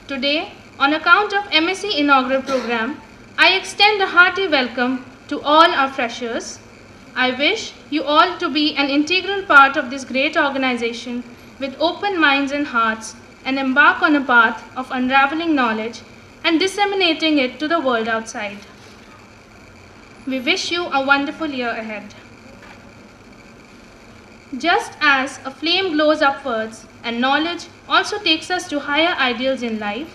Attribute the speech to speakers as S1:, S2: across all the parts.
S1: Today, on account of M.Sc Inaugural program, I extend a hearty welcome to all our freshers. I wish you all to be an integral part of this great organization with open minds and hearts and embark on a path of unraveling knowledge and disseminating it to the world outside. We wish you a wonderful year ahead. Just as a flame glows upwards and knowledge also takes us to higher ideals in life,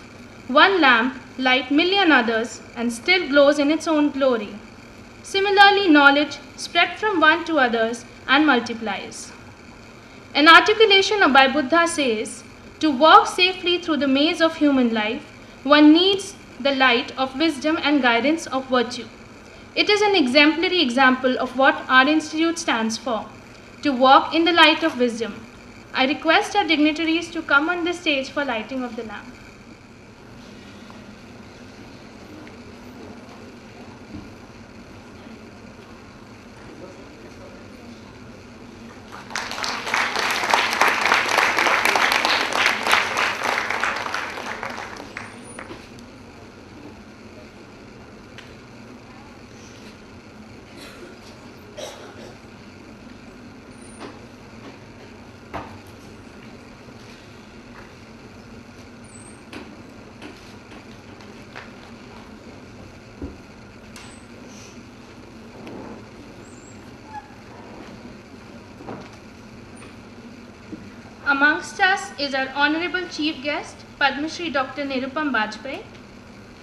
S1: one lamp lights million others and still glows in its own glory. Similarly, knowledge spread from one to others and multiplies. An articulation by Buddha says, to walk safely through the maze of human life, one needs the light of wisdom and guidance of virtue. It is an exemplary example of what our institute stands for, to walk in the light of wisdom. I request our dignitaries to come on the stage for lighting of the lamp. Amongst us is our Honorable Chief Guest, Padma Shri Dr. Nirupam Bajpai.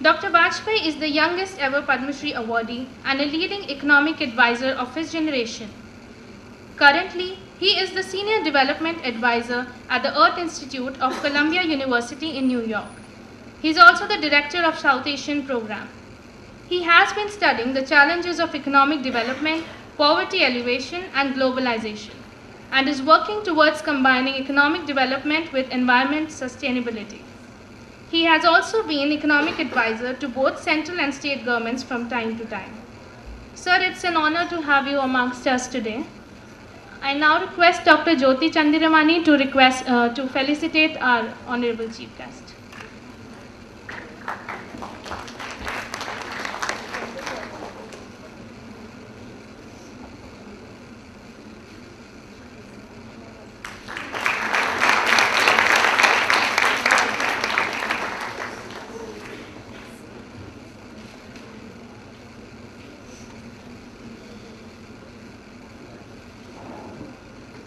S1: Dr. Bajpai is the youngest ever Padma Shri awardee and a leading economic advisor of his generation. Currently, he is the Senior Development Advisor at the Earth Institute of Columbia University in New York. He is also the Director of South Asian Program. He has been studying the challenges of economic development, poverty alleviation, and globalization, and is working towards combining economic development with environment sustainability. He has also been economic advisor to both central and state governments from time to time. Sir, it's an honor to have you amongst us today. I now request Dr. Jyoti Chandiramani to felicitate our Honorable Chief Guest.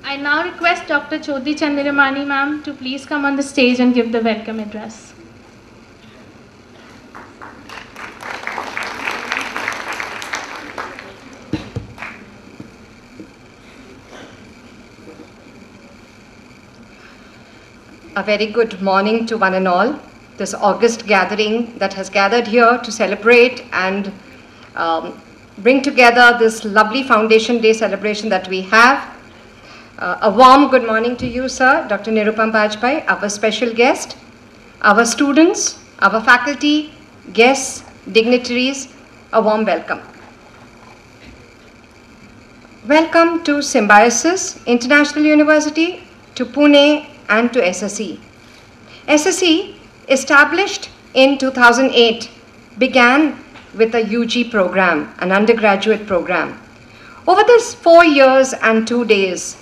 S1: I now request Dr. Jyoti Chandiramani ma'am to please come on the stage and give the welcome address.
S2: A very good morning to one and all. This August gathering that has gathered here to celebrate and bring together this lovely Foundation Day celebration that we have. A warm good morning to you, sir, Dr. Nirupam Bajpai, our special guest, our students, our faculty, guests, dignitaries, a warm welcome. Welcome to Symbiosis International University, to Pune and to SSE. SSE, established in 2008, began with a UG program, an undergraduate program. Over this 4 years and 2 days,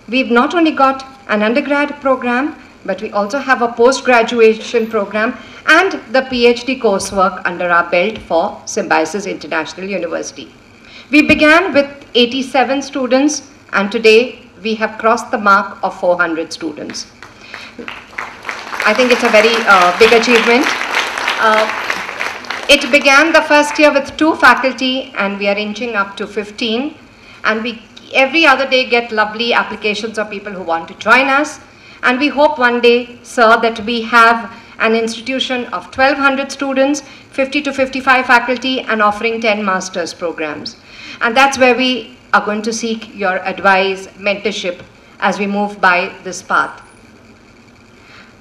S2: we've not only got an undergrad program, but we also have a post-graduation program and the PhD coursework under our belt for Symbiosis International University. We began with 87 students, and today we have crossed the mark of 400 students. I think it's a very big achievement. It began the first year with 2 faculty, and we are inching up to 15, and we every other day get lovely applications of people who want to join us, and we hope one day, sir, that we have an institution of 1,200 students, 50 to 55 faculty, and offering 10 master's programs. And that's where we are going to seek your advice, mentorship, as we move by this path.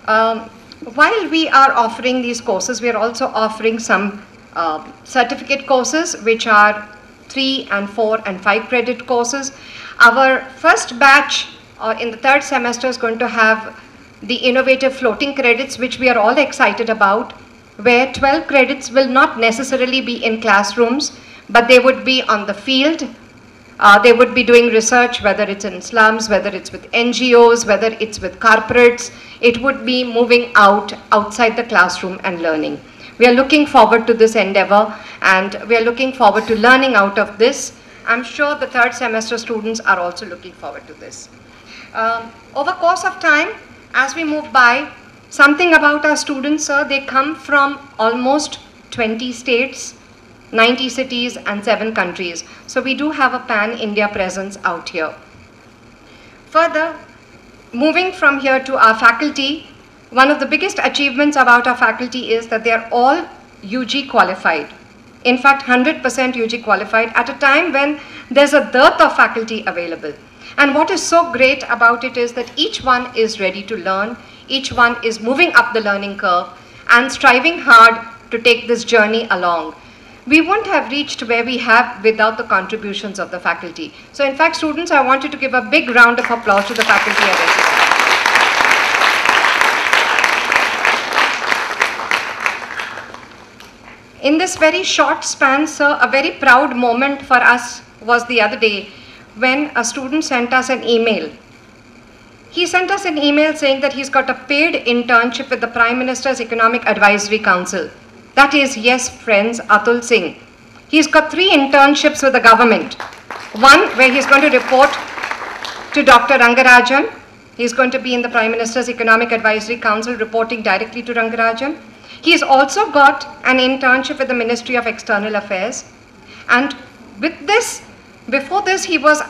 S2: While we are offering these courses, we are also offering some certificate courses, which are 3 and 4 and 5 credit courses. Our first batch in the 3rd semester is going to have the innovative floating credits, which we are all excited about, where 12 credits will not necessarily be in classrooms, but they would be on the field. They would be doing research, whether it's in slums, whether it's with NGOs, whether it's with corporates. It would be moving outside the classroom and learning. We are looking forward to this endeavor, and we are looking forward to learning out of this. I'm sure the third semester students are also looking forward to this. Over course of time, as we move by, something about our students, sir, they come from almost 20 states, 90 cities and 7 countries. So we do have a pan-India presence out here. Further, moving from here to our faculty, one of the biggest achievements about our faculty is that they are all UG qualified. In fact, 100% UG qualified at a time when there's a dearth of faculty available. And what is so great about it is that each one is ready to learn, each one is moving up the learning curve and striving hard to take this journey along. We wouldn't have reached where we have without the contributions of the faculty. So in fact, students, I wanted to give a big round of applause to the faculty at SSC. In this very short span, sir, a very proud moment for us was the other day when a student sent us an email. He sent us an email saying that he's got a paid internship with the Prime Minister's Economic Advisory Council. That is, yes, friends, Atul Singh. He's got 3 internships with the government. One where he's going to report to Dr. Rangarajan. He's going to be in the Prime Minister's Economic Advisory Council reporting directly to Rangarajan. He's also got an internship with the Ministry of External Affairs. And with this, before this, he was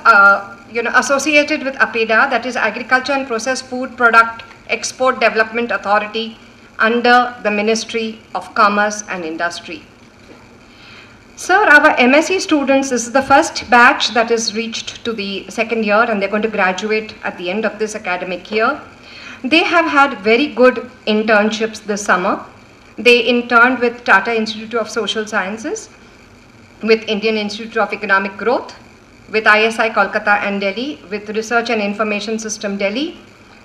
S2: associated with APEDA, that is Agriculture and Processed Food Product Export Development Authority, under the Ministry of Commerce and Industry. Sir, our MSc students, this is the first batch that is reached to the second year, and they're going to graduate at the end of this academic year. They have had very good internships this summer. They interned with Tata Institute of Social Sciences, with Indian Institute of Economic Growth, with ISI Kolkata and Delhi, with Research and Information System Delhi,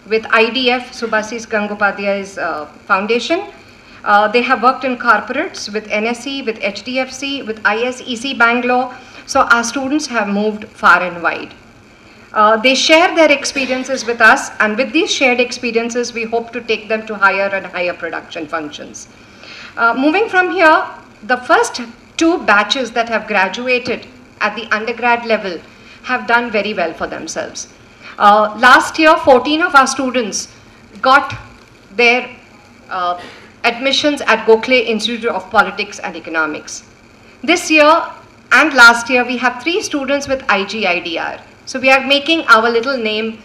S2: with IDF, Subhasis Gangopadhyay's foundation. They have worked in corporates with NSE, with HDFC, with ISEC Bangalore. So our students have moved far and wide. They share their experiences with us, and with these shared experiences, we hope to take them to higher and higher production functions. Moving from here, the first 2 batches that have graduated at the undergrad level have done very well for themselves. Last year, 14 of our students got their admissions at Gokhale Institute of Politics and Economics. This year and last year, we have 3 students with IGIDR. So we are making our little name,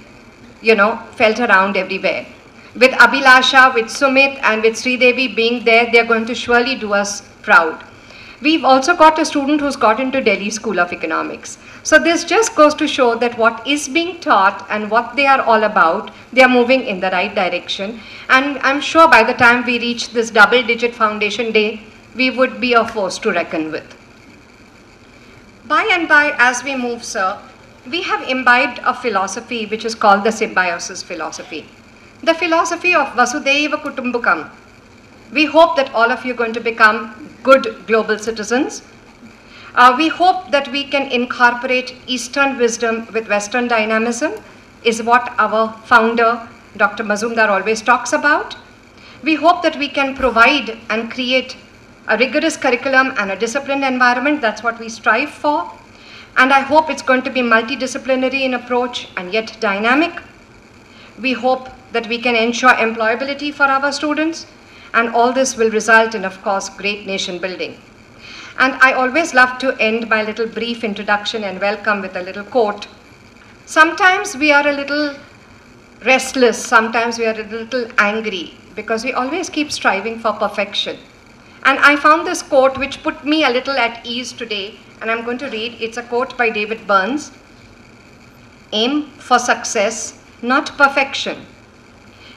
S2: felt around everywhere. With Abhilasha, with Sumit, and with Sridevi being there, they're going to surely do us proud. We've also got a student who's got into Delhi School of Economics. So this just goes to show that what is being taught and what they are all about, they are moving in the right direction. And I'm sure by the time we reach this double-digit foundation day, we would be a force to reckon with. By and by, as we move, sir, we have imbibed a philosophy which is called the symbiosis philosophy. The philosophy of Vasudhaiva Kutumbakam. We hope that all of you are going to become good global citizens. We hope that we can incorporate Eastern wisdom with Western dynamism, is what our founder, Dr. Mazumdar, always talks about. We hope that we can provide and create a rigorous curriculum and a disciplined environment. That's what we strive for. And I hope it's going to be multidisciplinary in approach and yet dynamic. We hope that we can ensure employability for our students, and all this will result in, of course, great nation building. And I always love to end my little brief introduction and welcome with a little quote. Sometimes we are a little restless, sometimes we are a little angry, because we always keep striving for perfection. And I found this quote which put me a little at ease today, and I'm going to read. It's a quote by David Burns. Aim for success, not perfection.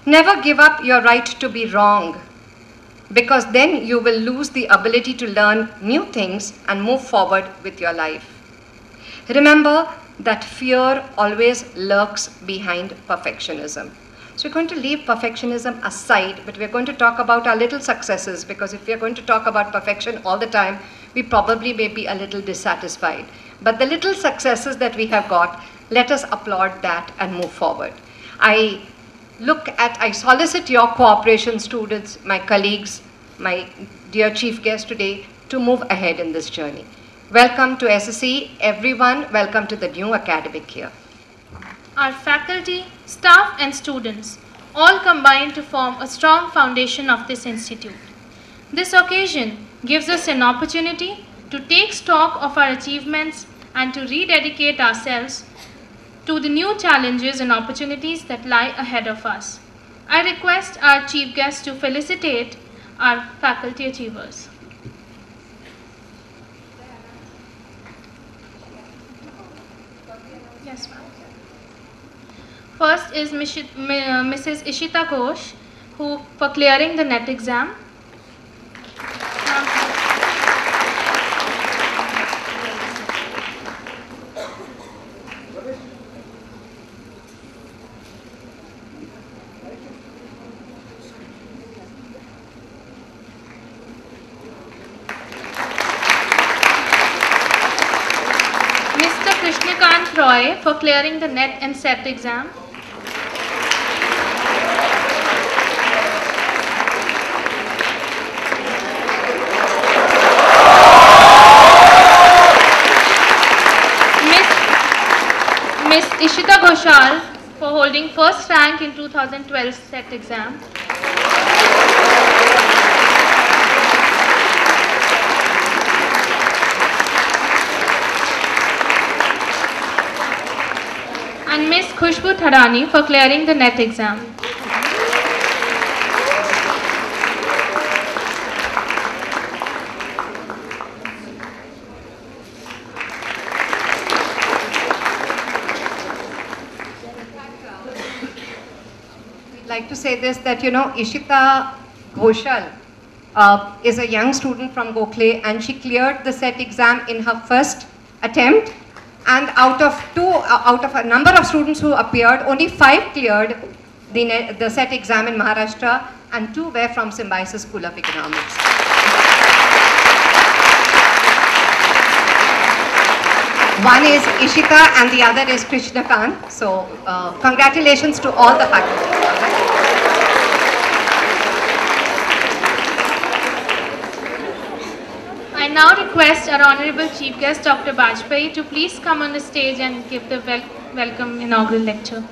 S2: Never give up your right to be wrong, because then you will lose the ability to learn new things and move forward with your life. Remember that fear always lurks behind perfectionism. So we're going to leave perfectionism aside, but we're going to talk about our little successes, because if we're going to talk about perfection all the time, we probably may be a little dissatisfied. But the little successes that we have got, let us applaud that and move forward. I solicit your cooperation, students, my colleagues, my dear chief guest today, to move ahead in this journey. Welcome to SSE, everyone. Welcome to the new academic year.
S1: Our faculty, staff and students all combine to form a strong foundation of this institute. This occasion gives us an opportunity to take stock of our achievements and to rededicate ourselves to the new challenges and opportunities that lie ahead of us. I request our chief guest to felicitate our faculty achievers. Yes, ma'am. First is Mrs. Ishita Ghosh, for clearing the NET exam. Mr. Krishnakant Roy for clearing the NET and SET exam. Miss Ishita Ghoshal for holding first rank in 2012 SET exam. And Miss Khushbu Thadani for clearing the NET exam.
S2: Like to say this, that Ishita Ghoshal is a young student from Gokhale, and she cleared the SET exam in her first attempt, and out of a number of students who appeared, only 5 cleared the SET exam in Maharashtra, and 2 were from Symbiosis School of Economics. One is Ishita and the other is Krishnakant. So congratulations to all the faculty.
S1: I now request our Honorable Chief Guest, Dr. Bajpai, to please come on the stage and give the welcome inaugural lecture.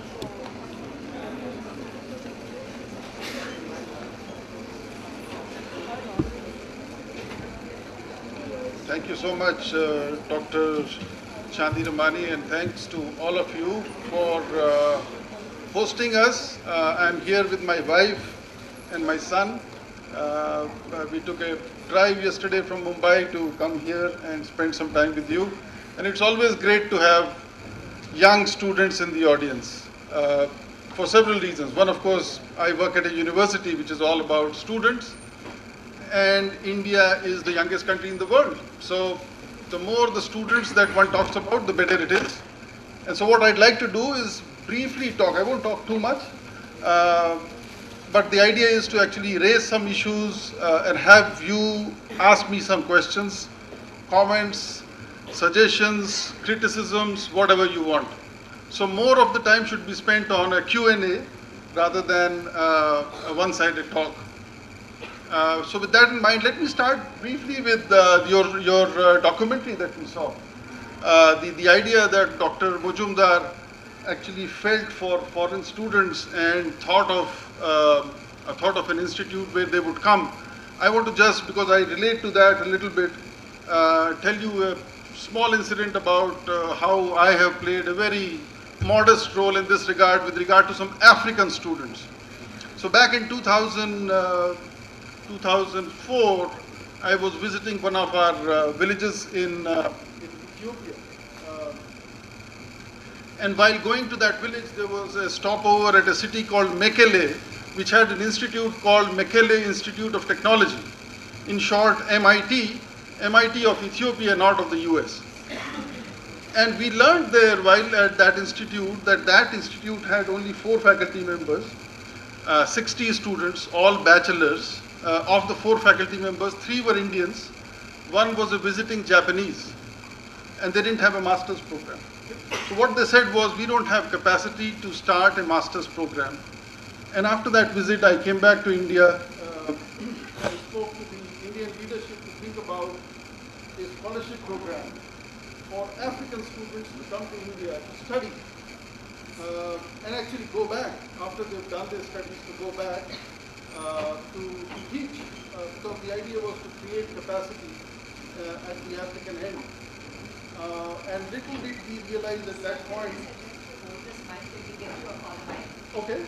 S3: Thank you so much, Dr. Chandi Ramani, and thanks to all of you for hosting us. I'm here with my wife and my son. We took a drive yesterday from Mumbai to come here and spend some time with you. And it's always great to have young students in the audience for several reasons. One, of course, I work at a university which is all about students, and India is the youngest country in the world. So the more the students that one talks about, the better it is. And so what I'd like to do is briefly talk. I won't talk too much. But the idea is to actually raise some issues and have you ask me some questions, comments, suggestions, criticisms, whatever you want. So more of the time should be spent on a Q&A rather than a one-sided talk. So with that in mind, let me start briefly with your documentary that we saw. The idea that Dr. Mujumdar actually felt for foreign students and thought of an institute where they would come. I want to just, because I relate to that a little bit, tell you a small incident about how I have played a very modest role in this regard with regard to some African students. So back in 2004, I was visiting one of our villages in Ethiopia. And while going to that village, there was a stopover at a city called Mekele, which had an institute called Mekele Institute of Technology. In short, MIT of Ethiopia, not of the US. And we learned there while at that institute that institute had only 4 faculty members, 60 students, all bachelors. Of the 4 faculty members, 3 were Indians, 1 was a visiting Japanese, and they didn't have a master's program. So what they said was, we don't have capacity to start a master's program. And after that visit, I came back to India and spoke to the Indian leadership to think about a scholarship program for African students to come to India to study and actually go back after they've done their studies, to go back to teach, because the idea was to create capacity at the African end. And little did we realize at that point. Okay.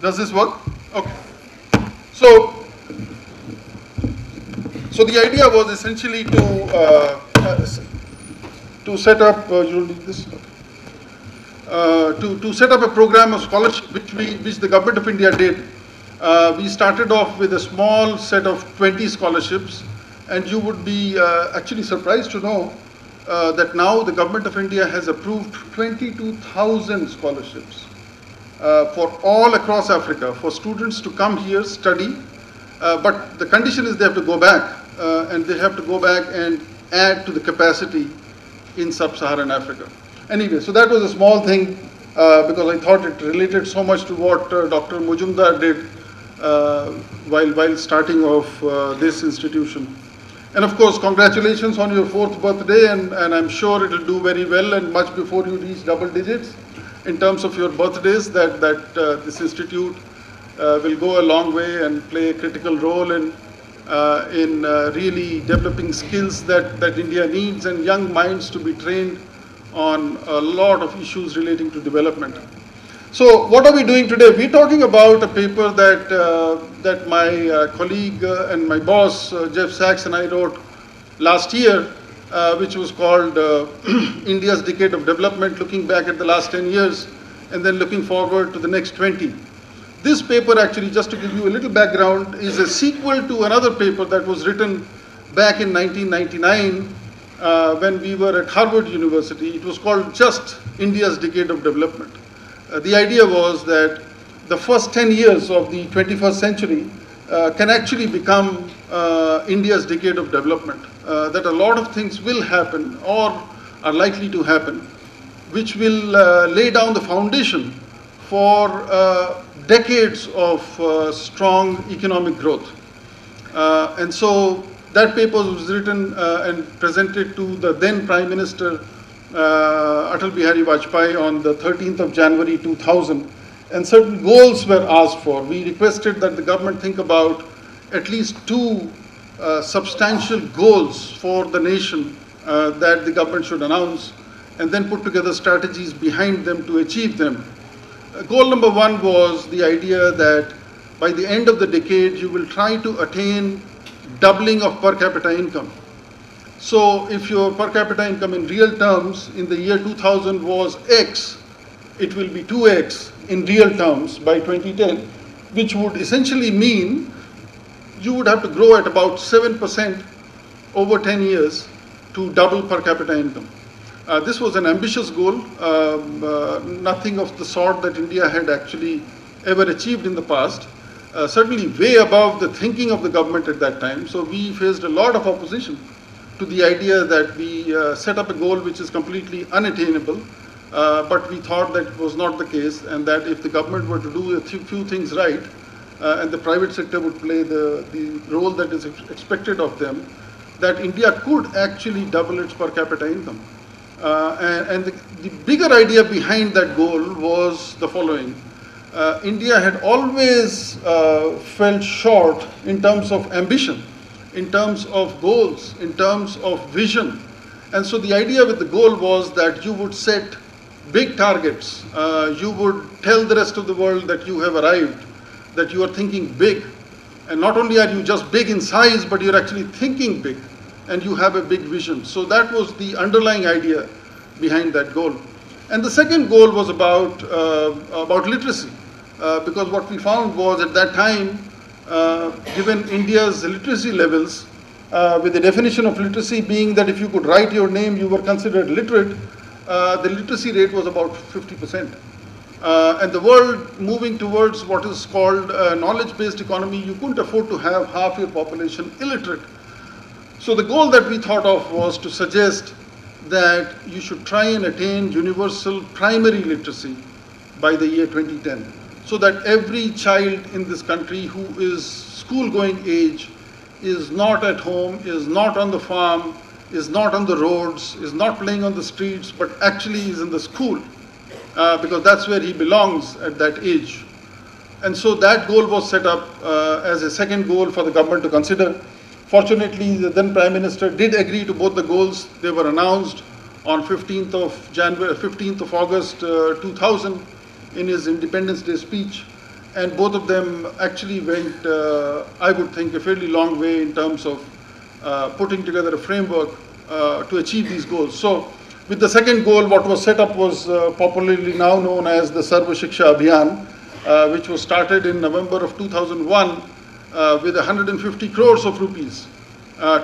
S3: Does this work? Okay. So the idea was essentially to set up. You'll need this. To set up a program of scholarship, which the government of India did. We started off with a small set of 20 scholarships, and you would be actually surprised to know that now the government of India has approved 22,000 scholarships for all across Africa, for students to come here, study, but the condition is they have to go back, and they have to go back and add to the capacity in sub-Saharan Africa. Anyway, so that was a small thing because I thought it related so much to what Dr. Mujumdar did while starting off this institution. And of course, congratulations on your 4th birthday, and I'm sure it will do very well, and much before you reach double digits in terms of your birthdays, that this institute will go a long way and play a critical role in really developing skills that India needs, and young minds to be trained on a lot of issues relating to development. So what are we doing today? We're talking about a paper that my colleague and my boss, Jeff Sachs, and I wrote last year, which was called India's Decade of Development, looking back at the last 10 years and then looking forward to the next 20. This paper, actually, just to give you a little background, is a sequel to another paper that was written back in 1999 when we were at Harvard University. It was called just India's Decade of Development. The idea was that the first 10 years of the 21st century can actually become India's decade of development, that a lot of things will happen or are likely to happen, which will lay down the foundation for decades of strong economic growth. And so that paper was written and presented to the then Prime Minister Atal Bihari Vajpai on the 13th of January 2000, and certain goals were asked for. We requested that the government think about at least 2 substantial goals for the nation that the government should announce, and then put together strategies behind them to achieve them. Goal number 1 was the idea that by the end of the decade you will try to attain doubling of per capita income. So if your per capita income in real terms in the year 2000 was X, it will be 2X in real terms by 2010, which would essentially mean you would have to grow at about 7% over 10 years to double per capita income. This was an ambitious goal, nothing of the sort that India had actually ever achieved in the past, certainly way above the thinking of the government at that time. So we faced a lot of opposition to the idea that we set up a goal which is completely unattainable, but we thought that was not the case, and that if the government were to do a few things right, and the private sector would play the role that is expected of them, that India could actually double its per capita income. And the bigger idea behind that goal was the following. India had always fell short in terms of ambition, in terms of goals, in terms of vision. And so the idea with the goal was that you would set big targets. You would tell the rest of the world that you have arrived, that you are thinking big. And not only are you just big in size, but you're actually thinking big, and you have a big vision. So that was the underlying idea behind that goal. And the second goal was about literacy, because what we found was at that time, given India's literacy levels, with the definition of literacy being that if you could write your name, you were considered literate, the literacy rate was about 50%. And the world moving towards what is called a knowledge-based economy, you couldn't afford to have half your population illiterate. So the goal that we thought of was to suggest that you should try and attain universal primary literacy by the year 2010, so that every child in this country who is school-going age is not at home, is not on the farm, is not on the roads, is not playing on the streets, but actually is in the school, because that's where he belongs at that age. And so that goal was set up as a second goal for the government to consider. Fortunately, the then Prime Minister did agree to both the goals. They were announced on 15th of August 2000 in his Independence Day speech. And both of them actually went, I would think, a fairly long way in terms of putting together a framework to achieve these goals. So with the second goal, what was set up was popularly now known as the Sarva Shiksha Abhiyan, which was started in November of 2001 with 150 crores of rupees.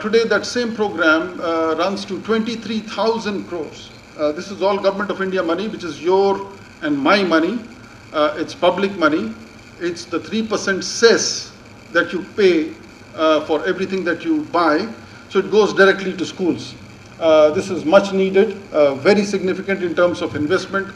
S3: Today that same program runs to 23,000 crores. This is all Government of India money, which is your and my money. It's public money. It's the 3% cess that you pay for everything that you buy. So it goes directly to schools. This is much needed, very significant in terms of investment,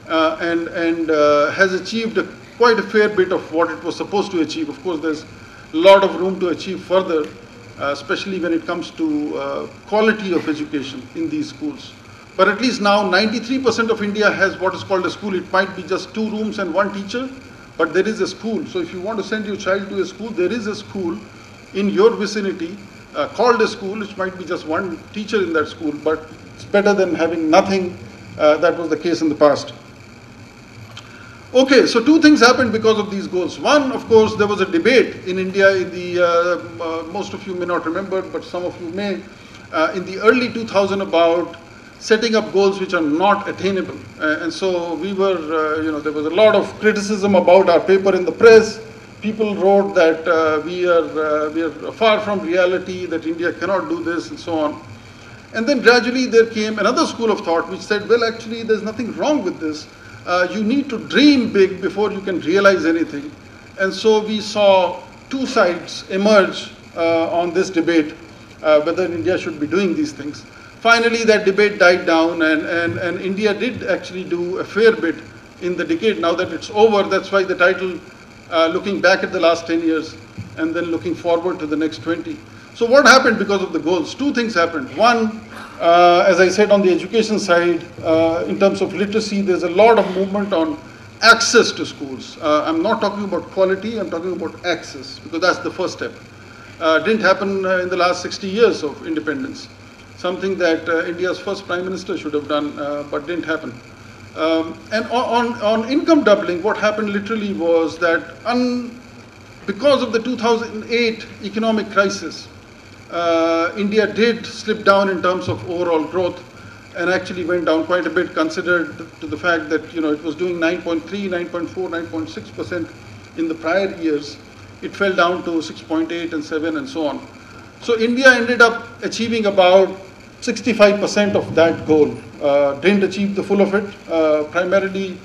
S3: and has achieved quite a fair bit of what it was supposed to achieve. Of course, there's a lot of room to achieve further, especially when it comes to quality of education in these schools. But at least now 93% of India has what is called a school. It might be just 2 rooms and 1 teacher, but there is a school. So if you want to send your child to a school, there is a school in your vicinity called a school, which might be just 1 teacher in that school, but it's better than having nothing. That was the case in the past. Okay, so 2 things happened because of these goals. One, of course, there was a debate in India in the, most of you may not remember, but some of you may, in the early 2000s about setting up goals which are not attainable. And so we were, there was a lot of criticism about our paper in the press. People wrote that we are far from reality, that India cannot do this, and so on. And then gradually there came another school of thought which said, well, actually there's nothing wrong with this. You need to dream big before you can realize anything. And so we saw 2 sides emerge on this debate, whether India should be doing these things. Finally, that debate died down, and India did actually do a fair bit in the decade. Now that it's over, that's why the title, looking back at the last 10 years and then looking forward to the next 20. So what happened because of the goals? 2 things happened. One, as I said, on the education side, in terms of literacy, there's a lot of movement on access to schools. I'm not talking about quality, I'm talking about access, because that's the first step. Didn't happen in the last 60 years of independence. Something that India's first Prime Minister should have done, but didn't happen. And on income doubling, what happened literally was that because of the 2008 economic crisis, India did slip down in terms of overall growth, and actually went down quite a bit, considered to the fact that it was doing 9.3, 9.4, 9.6% in the prior years. It fell down to 6.8 and 7 and so on. So India ended up achieving about 65% of that goal. Didn't achieve the full of it, primarily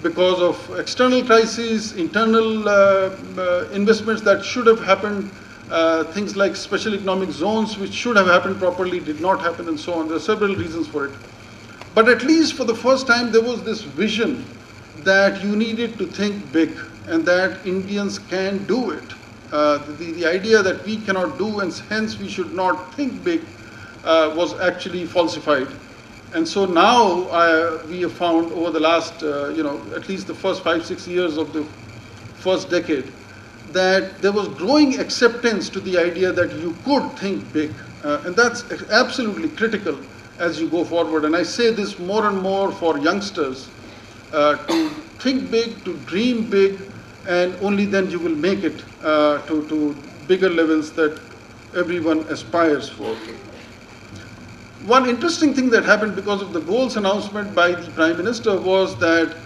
S3: because of external crises, internal investments that should have happened, things like special economic zones which should have happened properly did not happen, and so on. There are several reasons for it. But at least for the first time there was this vision that you needed to think big and that Indians can do it. The idea that we cannot do and hence we should not think big was actually falsified. And so now we have found over the last, at least the first 5-6 years of the first decade, that there was growing acceptance to the idea that you could think big. And that's absolutely critical as you go forward. And I say this more and more for youngsters, to think big, to dream big, and only then you will make it to bigger levels that everyone aspires for. One interesting thing that happened because of the goals announcement by the Prime Minister was that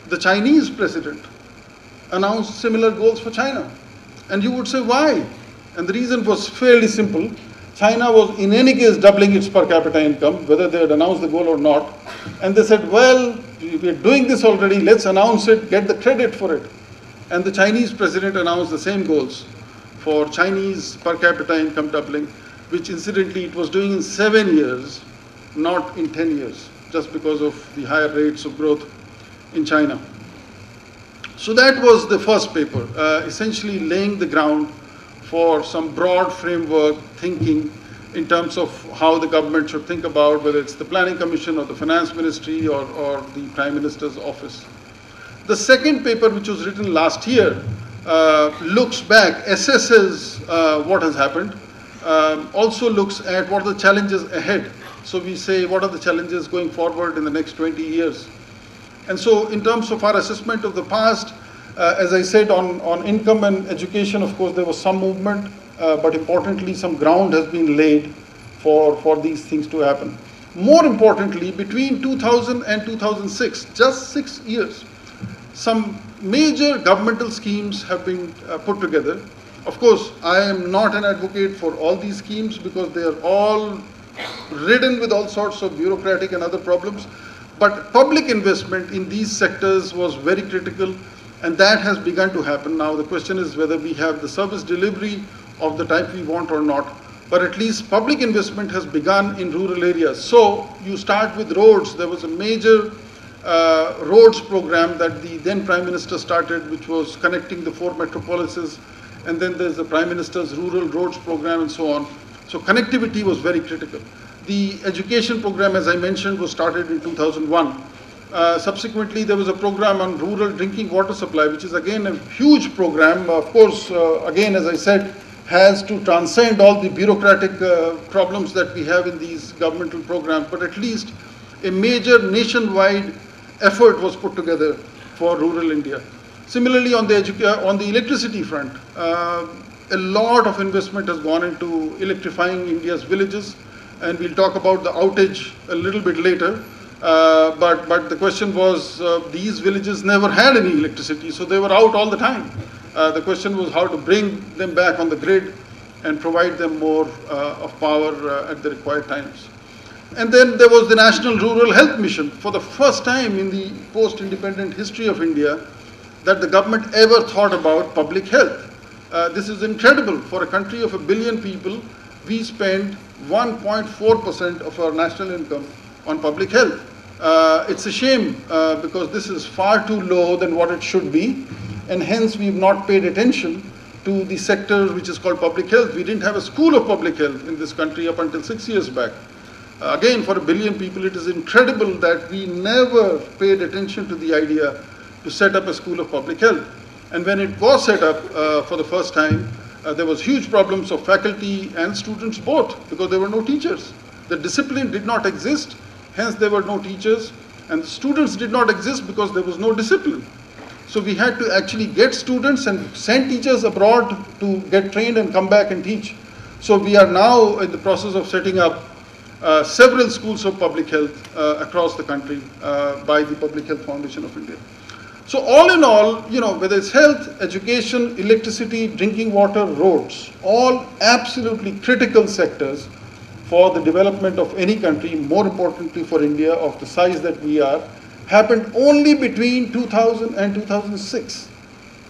S3: the Chinese president announced similar goals for China. And you would say, why? And the reason was fairly simple. China was in any case doubling its per capita income, whether they had announced the goal or not. And they said, well, we are doing this already, let's announce it, get the credit for it. And the Chinese president announced the same goals for Chinese per capita income doubling, which incidentally it was doing in 7 years, not in 10 years, just because of the higher rates of growth in China. So that was the first paper, essentially laying the ground for some broad framework thinking in terms of how the government should think about whether it's the Planning Commission or the Finance Ministry or the Prime Minister's office. The second paper, which was written last year, looks back, assesses what has happened, also looks at what are the challenges ahead. So we say, what are the challenges going forward in the next 20 years? And so in terms of our assessment of the past, as I said, on income and education, of course, there was some movement, but importantly, some ground has been laid for these things to happen. More importantly, between 2000 and 2006, just 6 years, some major governmental schemes have been put together. Of course, I am not an advocate for all these schemes because they are all ridden with all sorts of bureaucratic and other problems. But public investment in these sectors was very critical, and that has begun to happen. Now the question is whether we have the service delivery of the type we want or not, but at least public investment has begun in rural areas. So you start with roads. There was a major roads program that the then Prime Minister started, which was connecting the 4 metropolises, and then there's the Prime Minister's rural roads program and so on. So connectivity was very critical. The education program, as I mentioned, was started in 2001. Subsequently, there was a program on rural drinking water supply, which is again a huge program. Of course, again, as I said, has to transcend all the bureaucratic problems that we have in these governmental programs, but at least a major nationwide effort was put together for rural India. Similarly, on the electricity front, a lot of investment has gone into electrifying India's villages, and we'll talk about the outage a little bit later. But the question was, these villages never had any electricity, so they were out all the time. The question was how to bring them back on the grid and provide them more of power at the required times. And then there was the National Rural Health Mission, for the first time in the post-independent history of India that the government ever thought about public health. This is incredible. For a country of 1 billion people, we spend 1.4% of our national income on public health. It's a shame because this is far too low than what it should be, and hence we've not paid attention to the sector which is called public health. We didn't have a school of public health in this country up until 6 years back. Again, for 1 billion people, it is incredible that we never paid attention to the idea to set up a school of public health. And when it was set up for the first time, there was huge problems of faculty and students both, because there were no teachers. The discipline did not exist, hence there were no teachers, and the students did not exist because there was no discipline. So we had to actually get students and send teachers abroad to get trained and come back and teach. So we are now in the process of setting up several schools of public health across the country by the Public Health Foundation of India. So all in all, whether it's health, education, electricity, drinking water, roads, all absolutely critical sectors for the development of any country, more importantly for India of the size that we are, happened only between 2000 and 2006.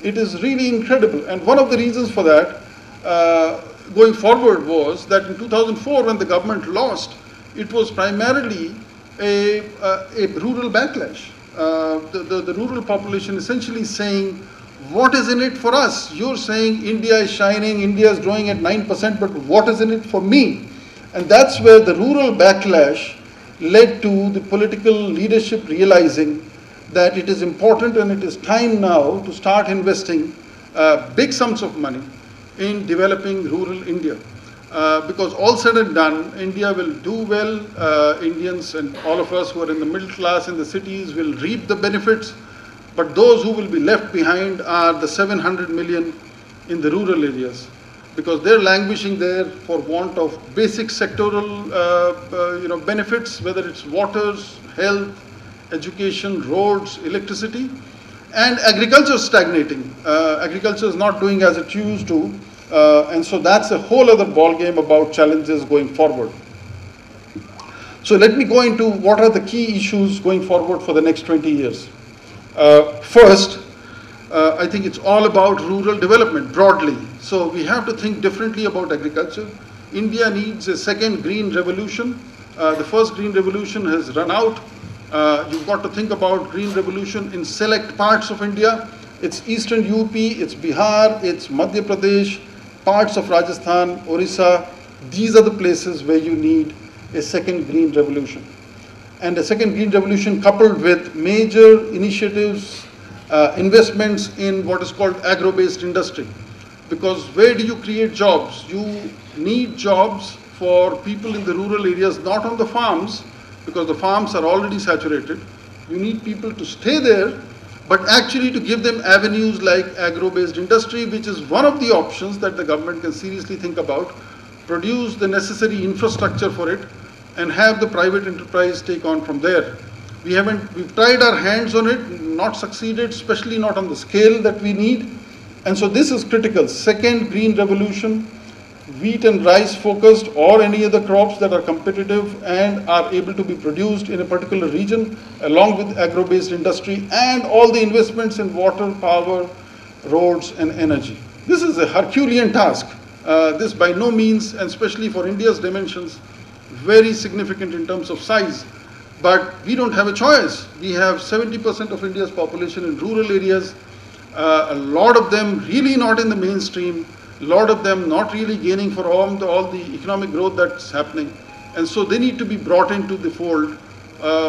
S3: It is really incredible. And one of the reasons for that going forward was that in 2004, when the government lost, it was primarily a rural backlash. The rural population essentially saying, what is in it for us? You're saying India is shining, India is growing at 9%, but what is in it for me? And that's where the rural backlash led to the political leadership realizing that it is important and it is time now to start investing big sums of money in developing rural India. Because all said and done, India will do well. Indians and all of us who are in the middle class in the cities will reap the benefits, but those who will be left behind are the 700 million in the rural areas, because they're languishing there for want of basic sectoral benefits, whether it's waters, health, education, roads, electricity, and agriculture stagnating. Agriculture is not doing as it used to. And so that's a whole other ballgame about challenges going forward. So let me go into what are the key issues going forward for the next 20 years. First, I think it's all about rural development broadly. So we have to think differently about agriculture. India needs a second green revolution. The first green revolution has run out. You've got to think about green revolution in select parts of India. It's eastern UP, it's Bihar, it's Madhya Pradesh, parts of Rajasthan, Orissa. These are the places where you need a second green revolution. And a second green revolution coupled with major initiatives, investments in what is called agro-based industry. Because where do you create jobs? You need jobs for people in the rural areas, not on the farms, because the farms are already saturated. You need people to stay there, but actually to give them avenues like agro-based industry, which is one of the options that the government can seriously think about. Produce the necessary infrastructure for it and have the private enterprise take on from there. We've tried our hands on it, not succeeded, especially not on the scale that we need. And so this is critical. Second green revolution, wheat and rice focused or any other crops that are competitive and are able to be produced in a particular region along with agro-based industry and all the investments in water, power, roads and energy. This is a Herculean task. This by no means, and especially for India's dimensions, very significant in terms of size. But we don't have a choice. We have 70% of India's population in rural areas, a lot of them really not in the mainstream, a lot of them not really gaining for all the economic growth that's happening. And so they need to be brought into the fold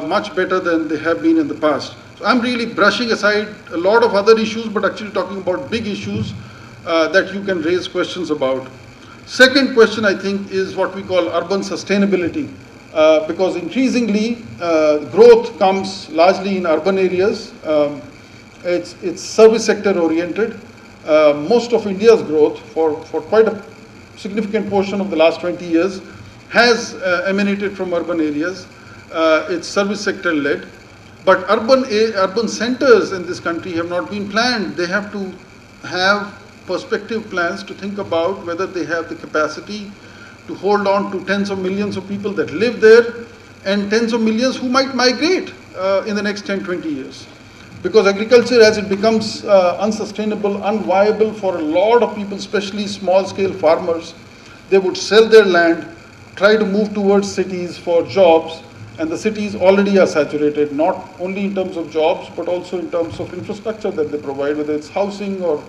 S3: much better than they have been in the past. So I'm really brushing aside a lot of other issues, but actually talking about big issues that you can raise questions about. Second question, I think, is what we call urban sustainability. Because increasingly growth comes largely in urban areas. It's service sector oriented. Most of India's growth for quite a significant portion of the last 20 years has emanated from urban areas. It's service sector led. But urban centers in this country have not been planned. They have to have perspective plans to think about whether they have the capacity to hold on to tens of millions of people that live there and tens of millions who might migrate in the next 10, 20 years. Because agriculture, as it becomes unsustainable, unviable for a lot of people, especially small-scale farmers, they would sell their land, try to move towards cities for jobs, and the cities already are saturated, not only in terms of jobs, but also in terms of infrastructure that they provide, whether it's housing or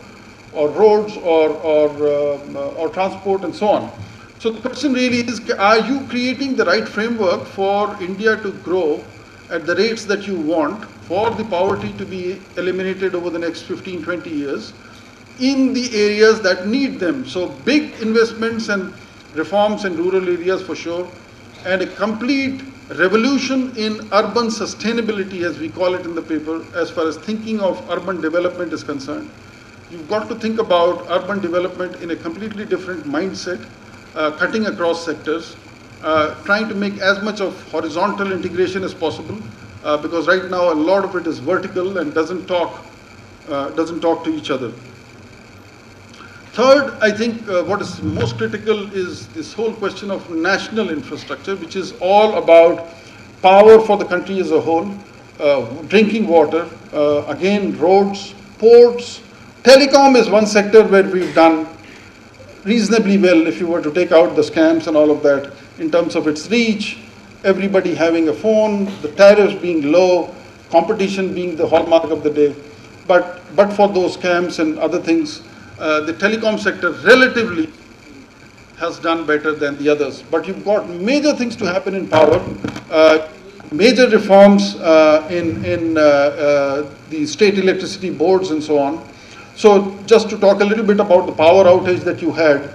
S3: roads or transport and so on. So the question really is, are you creating the right framework for India to grow at the rates that you want, for the poverty to be eliminated over the next 15, 20 years in the areas that need them? So big investments and reforms in rural areas for sure, and a complete revolution in urban sustainability, as we call it in the paper, as far as thinking of urban development is concerned. You've got to think about urban development in a completely different mindset, cutting across sectors, trying to make as much of horizontal integration as possible, because right now a lot of it is vertical and doesn't talk to each other. Third, I think what is most critical is this whole question of national infrastructure, which is all about power for the country as a whole, drinking water, again roads, ports. Telecom is one sector where we've done reasonably well if you were to take out the scams and all of that in terms of its reach, everybody having a phone, the tariffs being low, competition being the hallmark of the day. But for those scams and other things, the telecom sector relatively has done better than the others. But you've got major things to happen in power, major reforms in the state electricity boards and so on. So just to talk a little bit about the power outage that you had,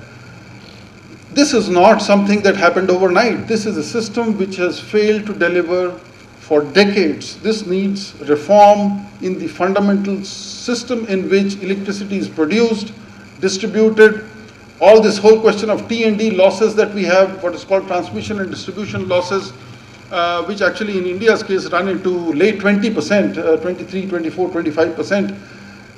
S3: this is not something that happened overnight. This is a system which has failed to deliver for decades. This needs reform in the fundamental system in which electricity is produced, distributed. All this whole question of T&D losses that we have, what is called transmission and distribution losses, which actually in India's case run into late 20%, 23, 24, 25%.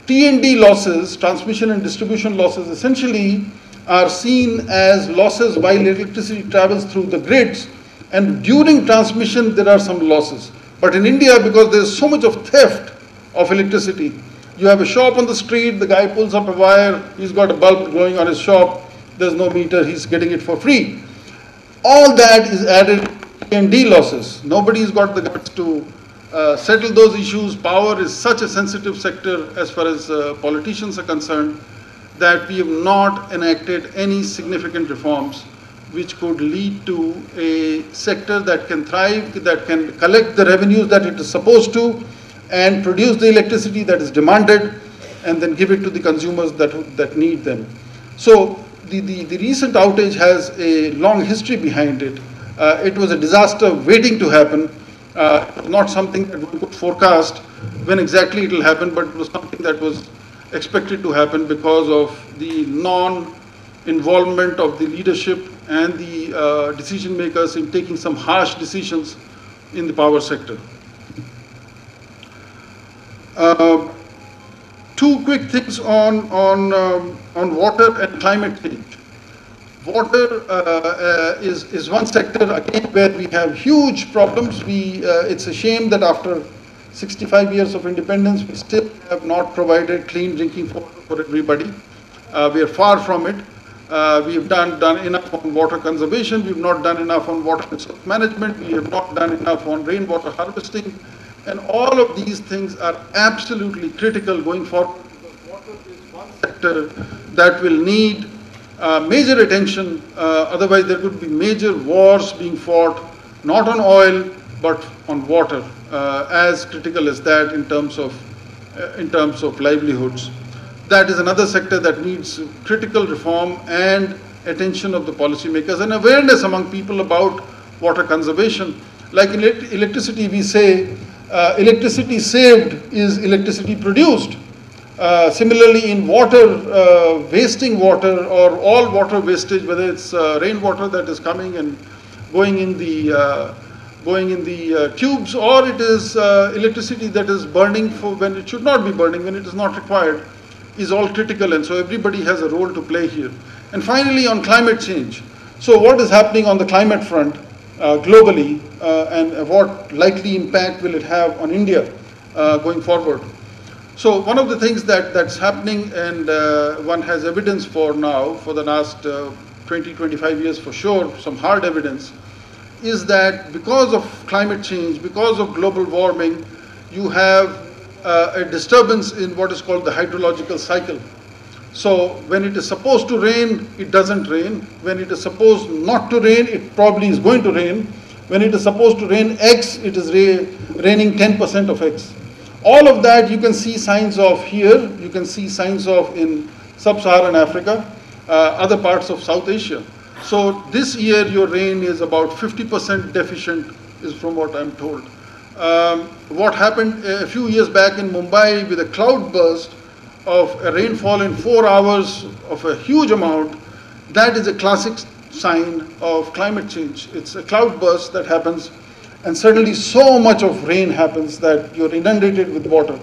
S3: T&D losses, transmission and distribution losses, essentially are seen as losses while electricity travels through the grids, and during transmission there are some losses. But in India, because there is so much of theft of electricity, you have a shop on the street, the guy pulls up a wire, he's got a bulb glowing on his shop, there's no meter, he's getting it for free. All that is added P&D losses. Nobody's got the guts to settle those issues. Power is such a sensitive sector as far as politicians are concerned, that we have not enacted any significant reforms which could lead to a sector that can thrive, that can collect the revenues that it is supposed to, and produce the electricity that is demanded, and then give it to the consumers that need them. So the recent outage has a long history behind it. It was a disaster waiting to happen. Not something that we could forecast when exactly it will happen, but it was something that was expected to happen because of the non-involvement of the leadership and the decision makers in taking some harsh decisions in the power sector. Two quick things on water and climate change. Water is one sector again where we have huge problems. It's a shame that after 65 years of independence, we still have not provided clean drinking water for everybody. We are far from it. We have done enough on water conservation. We have not done enough on water resource management. We have not done enough on rainwater harvesting. And all of these things are absolutely critical going forward, because water is one sector that will need major attention. Otherwise, there could be major wars being fought, not on oil, but on water, as critical as that in terms of livelihoods. That is another sector that needs critical reform and attention of the policymakers and awareness among people about water conservation. Like in electricity, we say electricity saved is electricity produced. Similarly, in water, wasting water or all water wastage, whether it's rainwater that is coming and going in the tubes, or it is electricity that is burning for when it should not be burning, when it is not required, is all critical, and so everybody has a role to play here. And finally, on climate change. So what is happening on the climate front globally, and what likely impact will it have on India going forward? So one of the things that's happening, and one has evidence for now, for the last 20-25 years for sure, some hard evidence, is that because of climate change, because of global warming, you have a disturbance in what is called the hydrological cycle. So when it is supposed to rain, it doesn't rain. When it is supposed not to rain, it probably is going to rain. When it is supposed to rain X, it is raining 10% of X. All of that you can see signs of here. You can see signs of in sub-Saharan Africa, other parts of South Asia. So this year your rain is about 50% deficient, is from what I'm told. What happened a few years back in Mumbai with a cloud burst of a rainfall in 4 hours of a huge amount, that is a classic sign of climate change. It's a cloud burst that happens, and suddenly so much of rain happens that you're inundated with water.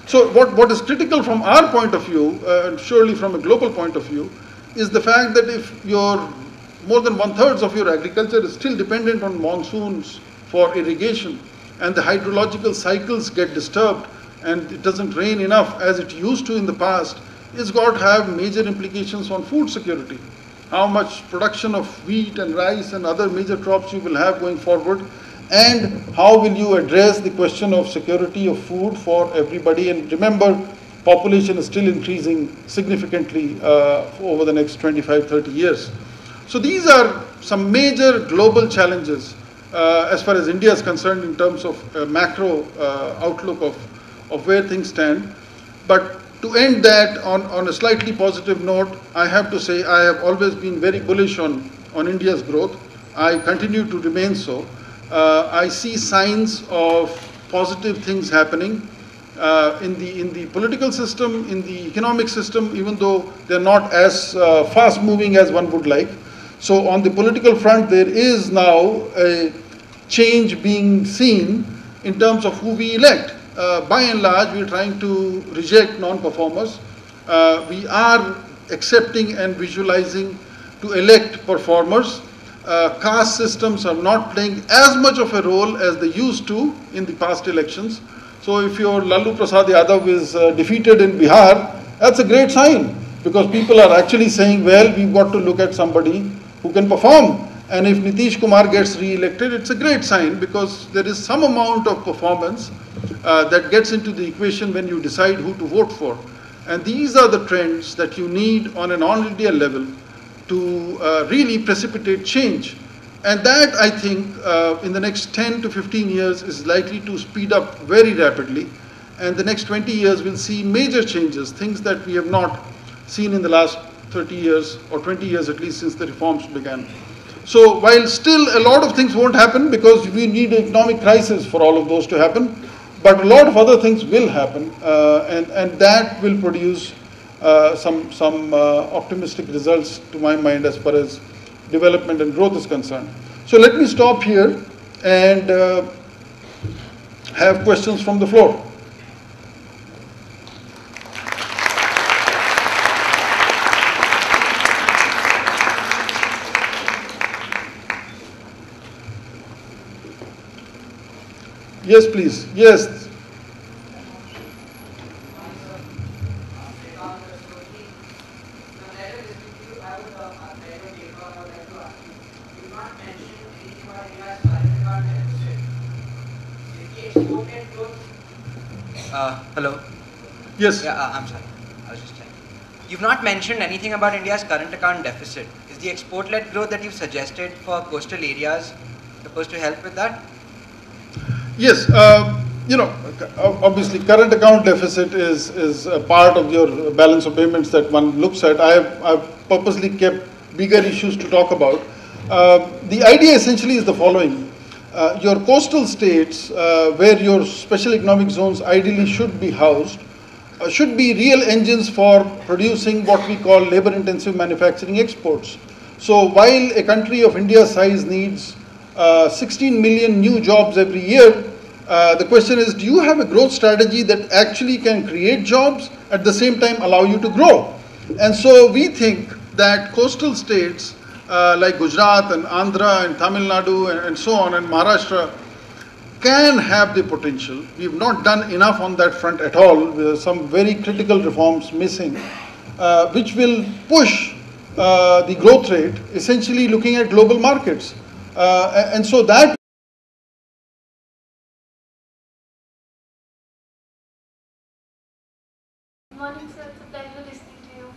S3: So what is critical from our point of view, and surely from a global point of view, is the fact that if more than 1/3 of your agriculture is still dependent on monsoons for irrigation, and the hydrological cycles get disturbed, and it doesn't rain enough as it used to in the past, it's got to have major implications on food security. How much production of wheat and rice and other major crops you will have going forward, and how will you address the question of security of food for everybody. And remember, population is still increasing significantly over the next 25-30 years. So these are some major global challenges as far as India is concerned in terms of macro outlook of where things stand. But to end that on a slightly positive note, I have to say I have always been very bullish on India's growth. I continue to remain so. I see signs of positive things happening in the political system, in the economic system, even though they're not as fast moving as one would like. So on the political front, there is now a change being seen in terms of who we elect. By and large, we're trying to reject non-performers. We are accepting and visualizing to elect performers. Caste systems are not playing as much of a role as they used to in the past elections. So if your Lalu Prasad Yadav is defeated in Bihar, that's a great sign, because people are actually saying, well, we've got to look at somebody who can perform. And if Nitish Kumar gets re-elected, it's a great sign, because there is some amount of performance that gets into the equation when you decide who to vote for. And these are the trends that you need on an all-India level to really precipitate change. And that, I think, in the next 10 to 15 years is likely to speed up very rapidly. And the next 20 years will see major changes, things that we have not seen in the last 30 years, or 20 years at least, since the reforms began. So while still a lot of things won't happen, because we need an economic crisis for all of those to happen, but a lot of other things will happen, and that will produce some optimistic results, to my mind, as far as development and growth is concerned. So let me stop here and have questions from the floor. Yes, please. Yes.
S4: Hello.
S3: Yes.
S4: Yeah, I'm sorry. I was just checking. You've not mentioned anything about India's current account deficit. Is the export-led growth that you've suggested for coastal areas supposed to help with that?
S3: Yes. You know, obviously, current account deficit is a part of your balance of payments that one looks at. I've purposely kept bigger issues to talk about. The idea essentially is the following. Your coastal states, where your special economic zones ideally should be housed, should be real engines for producing what we call labor-intensive manufacturing exports. So while a country of India's size needs 16 million new jobs every year, the question is, do you have a growth strategy that actually can create jobs at the same time allow you to grow? And so we think that coastal states like Gujarat and Andhra and Tamil Nadu and so on, and Maharashtra can have the potential. We've not done enough on that front at all. There are some very critical reforms missing, which will push the growth rate, essentially looking at global markets. And so that
S5: Good morning, sir. It's a pleasure listening to you.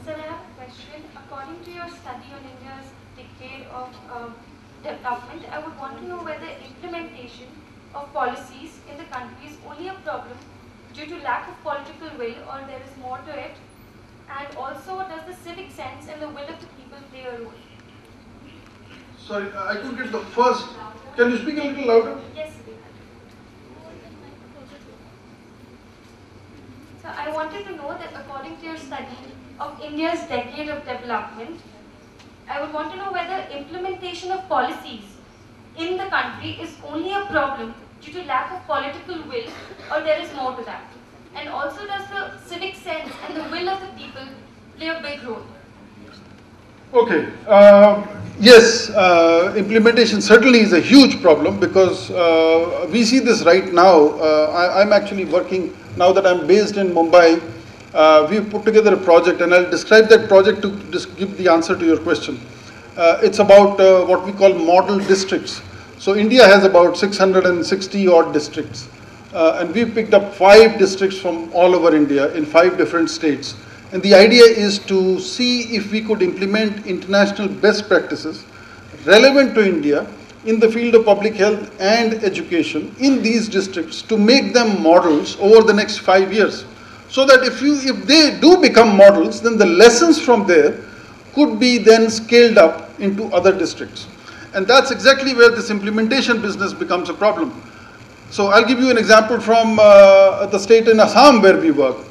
S5: Sir, I have a question. According to your study on India's decade of development, I would want to know whether implementation of policies in the country is only a problem due to lack of political will, or there is more to it. And also, does the civic sense and the will of the people play a role?
S3: Sorry, I couldn't get the first. Can you speak a little louder?
S5: Yes, sir. So I wanted to know that according to your study of India's decade of development, I would want to know whether implementation of policies in the country is only a problem due to lack of political will, or there is more to that. And also, does the civic sense and the will of the people play a big role?
S3: Okay. Yes, implementation certainly is a huge problem, because we see this right now. I'm actually working, now that I'm based in Mumbai, we've put together a project, and I'll describe that project to just give the answer to your question. It's about what we call model districts. So India has about 660 odd districts, and we've picked up 5 districts from all over India in 5 different states. And the idea is to see if we could implement international best practices relevant to India in the field of public health and education in these districts, to make them models over the next 5 years. So that if they do become models, then the lessons from there could be then scaled up into other districts. And that's exactly where this implementation business becomes a problem. So I'll give you an example from the state in Assam where we work.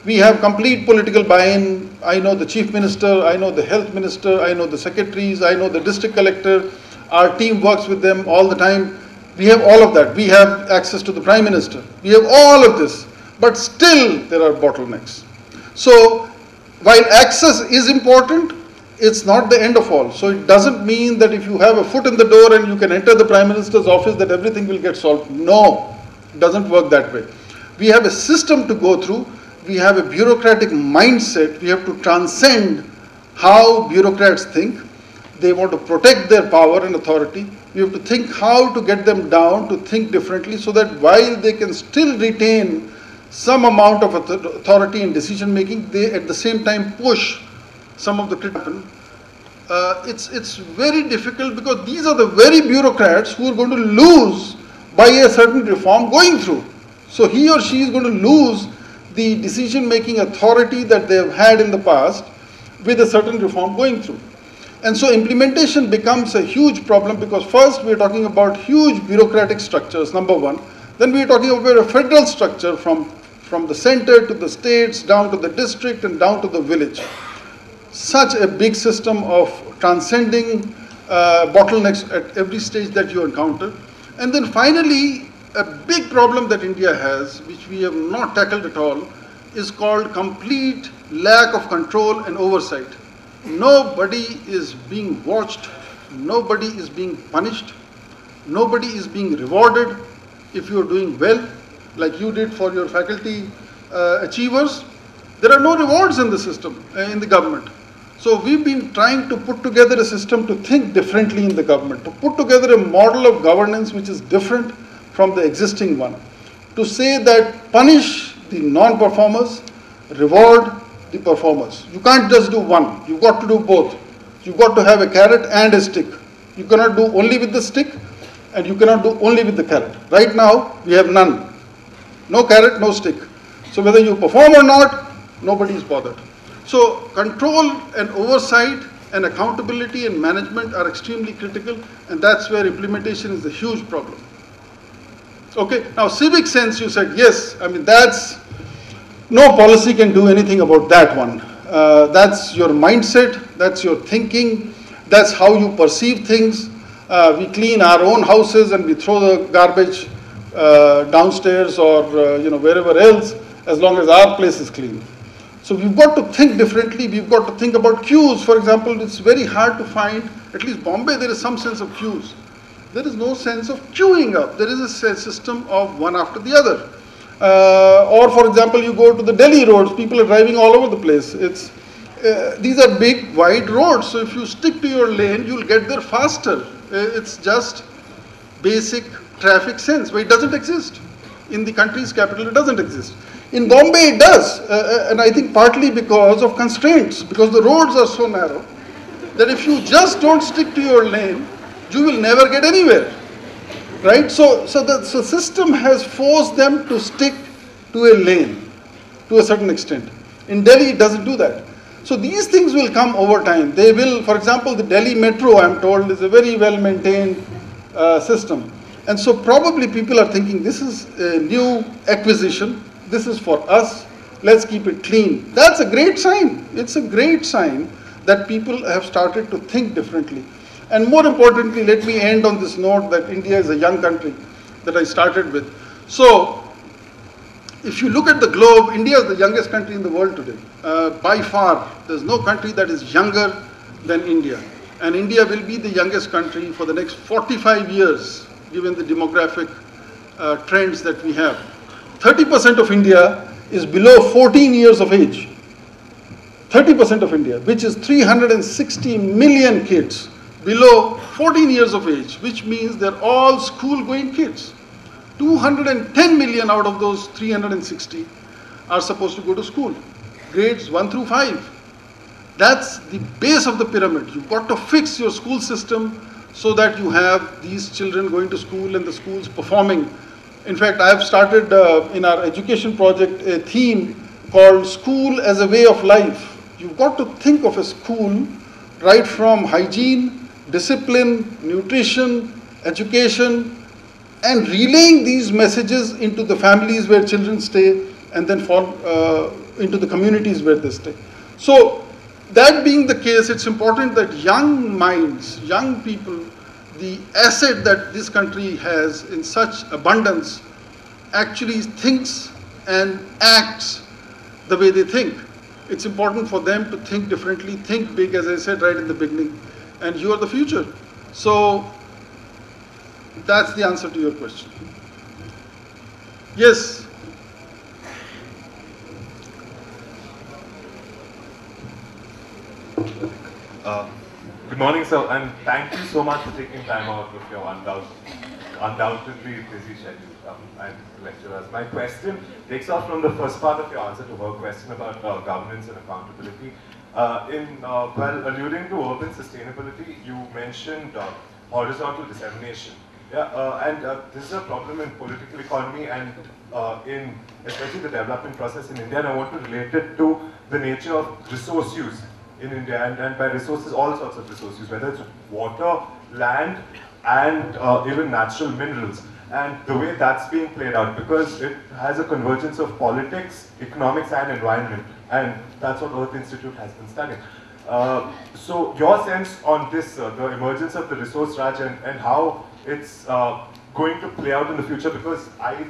S3: We have complete political buy-in. I know the chief minister, I know the health minister, I know the secretaries, I know the district collector. Our team works with them all the time. We have all of that. We have access to the prime minister. We have all of this. But still there are bottlenecks. So while access is important, it's not the end of all. So it doesn't mean that if you have a foot in the door and you can enter the Prime Minister's office that everything will get solved. No, it doesn't work that way. We have a system to go through. We have a bureaucratic mindset. We have to transcend how bureaucrats think. They want to protect their power and authority. We have to think how to get them down to think differently so that while they can still retain some amount of authority in decision making, they at the same time push some of the criticism. It's very difficult because these are the very bureaucrats who are going to lose by a certain reform going through. So he or she is going to lose the decision making authority that they have had in the past with a certain reform going through. And so implementation becomes a huge problem because first we are talking about huge bureaucratic structures, number one. Then we are talking about a federal structure from the center to the states, down to the district and down to the village. Such a big system of transcending bottlenecks at every stage that you encounter. And then finally, a big problem that India has, which we have not tackled at all, is called complete lack of control and oversight. Nobody is being watched, nobody is being punished, nobody is being rewarded if you are doing well, like you did for your faculty achievers. There are no rewards in the system, in the government. So we've been trying to put together a system to think differently in the government, to put together a model of governance which is different from the existing one, to say that punish the non-performers, reward the performers. You can't just do one, you've got to do both. You've got to have a carrot and a stick. You cannot do only with the stick and you cannot do only with the carrot. Right now, we have none. No carrot, no stick. So whether you perform or not, nobody is bothered. So control and oversight and accountability and management are extremely critical, and that's where implementation is a huge problem. Okay, now civic sense, you said, yes, I mean that's, no policy can do anything about that one. That's your mindset, that's your thinking, that's how you perceive things. We clean our own houses and we throw the garbage downstairs or wherever else, as long as our place is clean. So we've got to think differently. We've got to think about queues. For example, it's very hard to find, at least Bombay, there is some sense of queues. There is no sense of queuing up. There is a system of one after the other. Or for example, you go to the Delhi roads, people are driving all over the place. These are big, wide roads. So if you stick to your lane, you'll get there faster. It's just basic traffic sense, but it doesn't exist. In the country's capital, it doesn't exist. In Bombay, it does, and I think partly because of constraints, because the roads are so narrow that if you just don't stick to your lane, you will never get anywhere, right? So the system has forced them to stick to a lane to a certain extent. In Delhi, it doesn't do that. So these things will come over time. They will, for example, the Delhi Metro, I'm told, is a very well-maintained system. And so probably people are thinking, this is a new acquisition. This is for us, let's keep it clean. That's a great sign. It's a great sign that people have started to think differently. And more importantly, let me end on this note that India is a young country that I started with. So, if you look at the globe, India is the youngest country in the world today. By far, there's no country that is younger than India. And India will be the youngest country for the next 45 years, given the demographic trends that we have. 30% of India is below 14 years of age. 30% of India, which is 360 million kids below 14 years of age, which means they're all school-going kids. 210 million out of those 360 are supposed to go to school, grades 1 through 5. That's the base of the pyramid. You've got to fix your school system so that you have these children going to school and the schools performing. In fact, I have started in our education project a theme called School as a Way of Life. You've got to think of a school right from hygiene, discipline, nutrition, education, and relaying these messages into the families where children stay and then into the communities where they stay. So that being the case, it's important that young minds, young people, the asset that this country has in such abundance actually thinks and acts the way they think. It's important for them to think differently, think big, as I said right in the beginning, and you are the future. So that's the answer to your question. Yes.
S6: Good morning, sir, and thank you so much for taking time out of your undoubtedly busy schedule and lecturers. My question takes off from the first part of your answer to her question about governance and accountability. While alluding to urban sustainability, you mentioned horizontal dissemination. This is a problem in political economy and in especially the development process in India, and I want to relate it to the nature of resource use in India, and by resources, all sorts of resources, whether it's water, land, and even natural minerals, and the way that's being played out, because it has a convergence of politics, economics, and environment, and that's what Earth Institute has been studying. So your sense on this, the emergence of the resource Raj, and how it's going to play out in the future, because I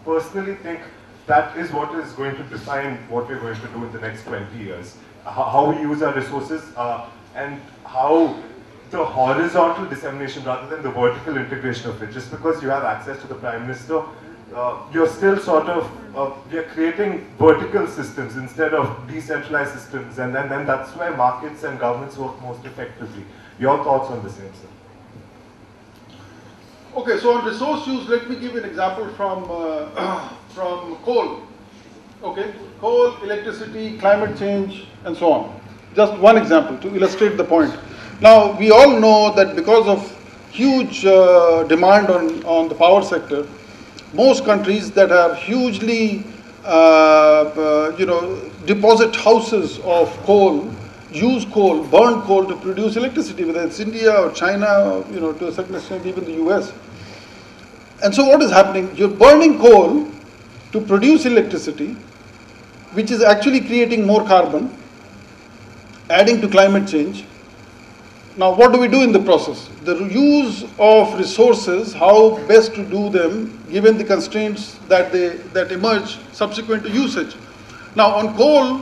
S6: personally think that is what is going to define what we're going to do in the next 20 years. How we use our resources and how the horizontal dissemination rather than the vertical integration of it. Just because you have access to the Prime Minister, you're still sort of, we are creating vertical systems instead of decentralized systems, and then that's where markets and governments work most effectively. Your thoughts on the same, sir?
S3: Okay, so on resource use, let me give an example from coal. Okay, coal, electricity, climate change, and so on. Just one example to illustrate the point. Now, we all know that because of huge demand on the power sector, most countries that have hugely, deposit houses of coal, use coal, burn coal to produce electricity, whether it's India or China, or, to a certain extent even the US. And so what is happening? You're burning coal to produce electricity, which is actually creating more carbon, adding to climate change. Now, what do we do in the process? The use of resources, how best to do them, given the constraints that emerge subsequent to usage. Now, on coal,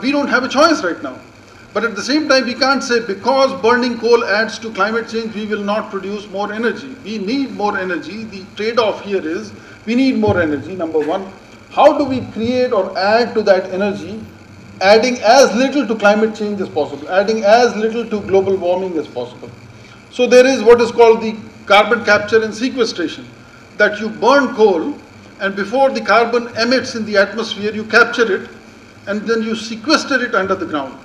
S3: we don't have a choice right now. But at the same time, we can't say because burning coal adds to climate change, we will not produce more energy. We need more energy. The trade-off here is we need more energy, number one. How do we create or add to that energy, adding as little to climate change as possible, adding as little to global warming as possible? So there is what is called the carbon capture and sequestration, that you burn coal, and before the carbon emits in the atmosphere, you capture it, and then you sequester it under the ground.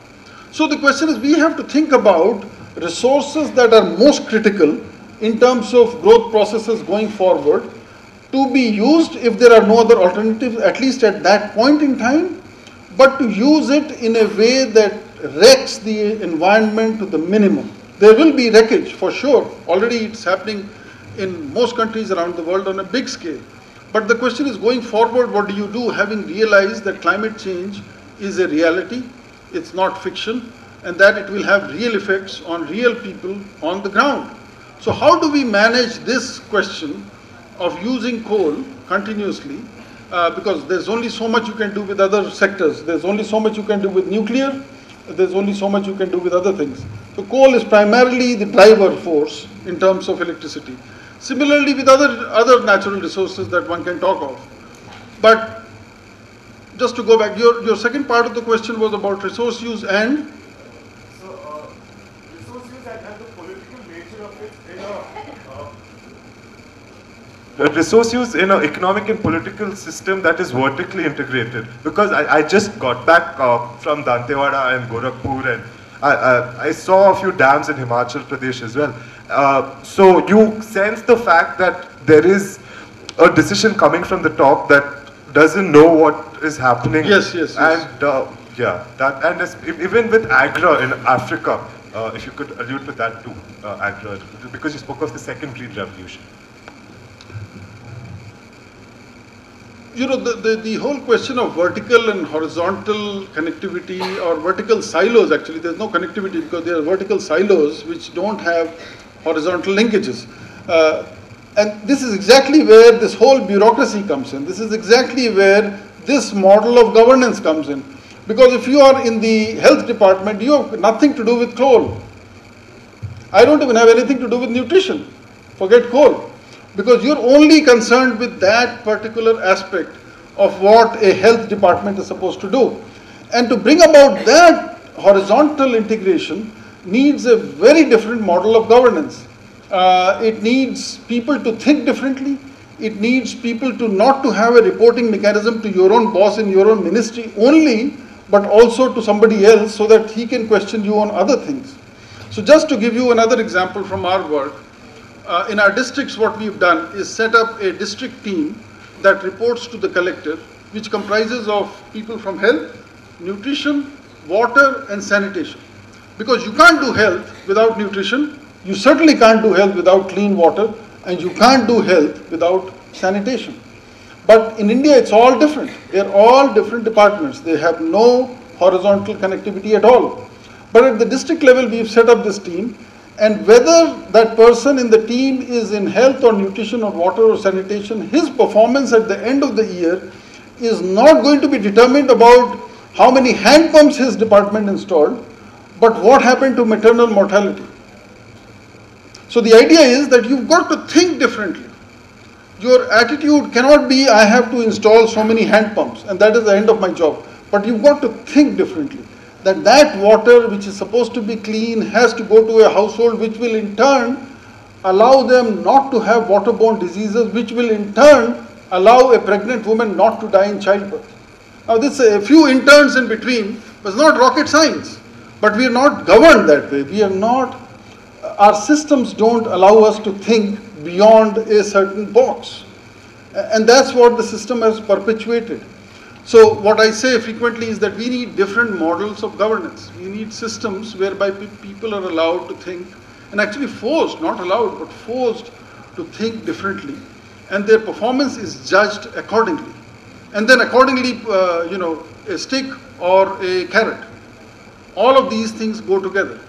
S3: So the question is, we have to think about resources that are most critical in terms of growth processes going forward, to be used if there are no other alternatives, at least at that point in time, but to use it in a way that wrecks the environment to the minimum. There will be wreckage for sure. Already it's happening in most countries around the world on a big scale. But the question is, going forward, what do you do, having realized that climate change is a reality, it's not fiction, and that it will have real effects on real people on the ground. So how do we manage this question of using coal continuously, because there's only so much you can do with other sectors, there's only so much you can do with nuclear, there's only so much you can do with other things. So coal is primarily the driver force in terms of electricity. Similarly with other natural resources that one can talk of. But just to go back, your second part of the question was about resource use and?
S6: Resource use and the political nature of it resource use in an economic and political system that is vertically integrated. Because I just got back from Dantewada and Gorakhpur, and I saw a few dams in Himachal Pradesh as well. So you sense the fact that there is a decision coming from the top that doesn't know what is happening.
S3: Yes.
S6: And even with Agra in Africa, if you could allude to that too, Agra, because you spoke of the second green revolution.
S3: The whole question of vertical and horizontal connectivity, or vertical silos, actually, there's no connectivity because there are vertical silos which don't have horizontal linkages. And this is exactly where this whole bureaucracy comes in. This is exactly where this model of governance comes in. Because if you are in the health department, you have nothing to do with coal. I don't even have anything to do with nutrition. Forget coal. Because you're only concerned with that particular aspect of what a health department is supposed to do. And to bring about that horizontal integration needs a very different model of governance. It needs people to think differently. It needs people to not to have a reporting mechanism to your own boss in your own ministry only, but also to somebody else so that he can question you on other things. So just to give you another example from our work, in our districts what we've done is set up a district team that reports to the collector, which comprises of people from health, nutrition, water and sanitation. Because you can't do health without nutrition, you certainly can't do health without clean water, and you can't do health without sanitation. But in India it's all different. They're all different departments. They have no horizontal connectivity at all. But at the district level we've set up this team, and whether that person in the team is in health or nutrition or water or sanitation, his performance at the end of the year is not going to be determined about how many hand pumps his department installed, but what happened to maternal mortality. So the idea is that you've got to think differently. Your attitude cannot be, I have to install so many hand pumps and that is the end of my job. But you've got to think differently. That water which is supposed to be clean has to go to a household, which will in turn allow them not to have waterborne diseases, which will in turn allow a pregnant woman not to die in childbirth. Now this, a few interns in between, was not rocket science. But we are not governed that way. We are not, our systems don't allow us to think beyond a certain box. And that's what the system has perpetuated. So what I say frequently is that we need different models of governance. We need systems whereby people are allowed to think, and actually forced, not allowed, but forced to think differently. And their performance is judged accordingly. And then accordingly, a stick or a carrot. All of these things go together.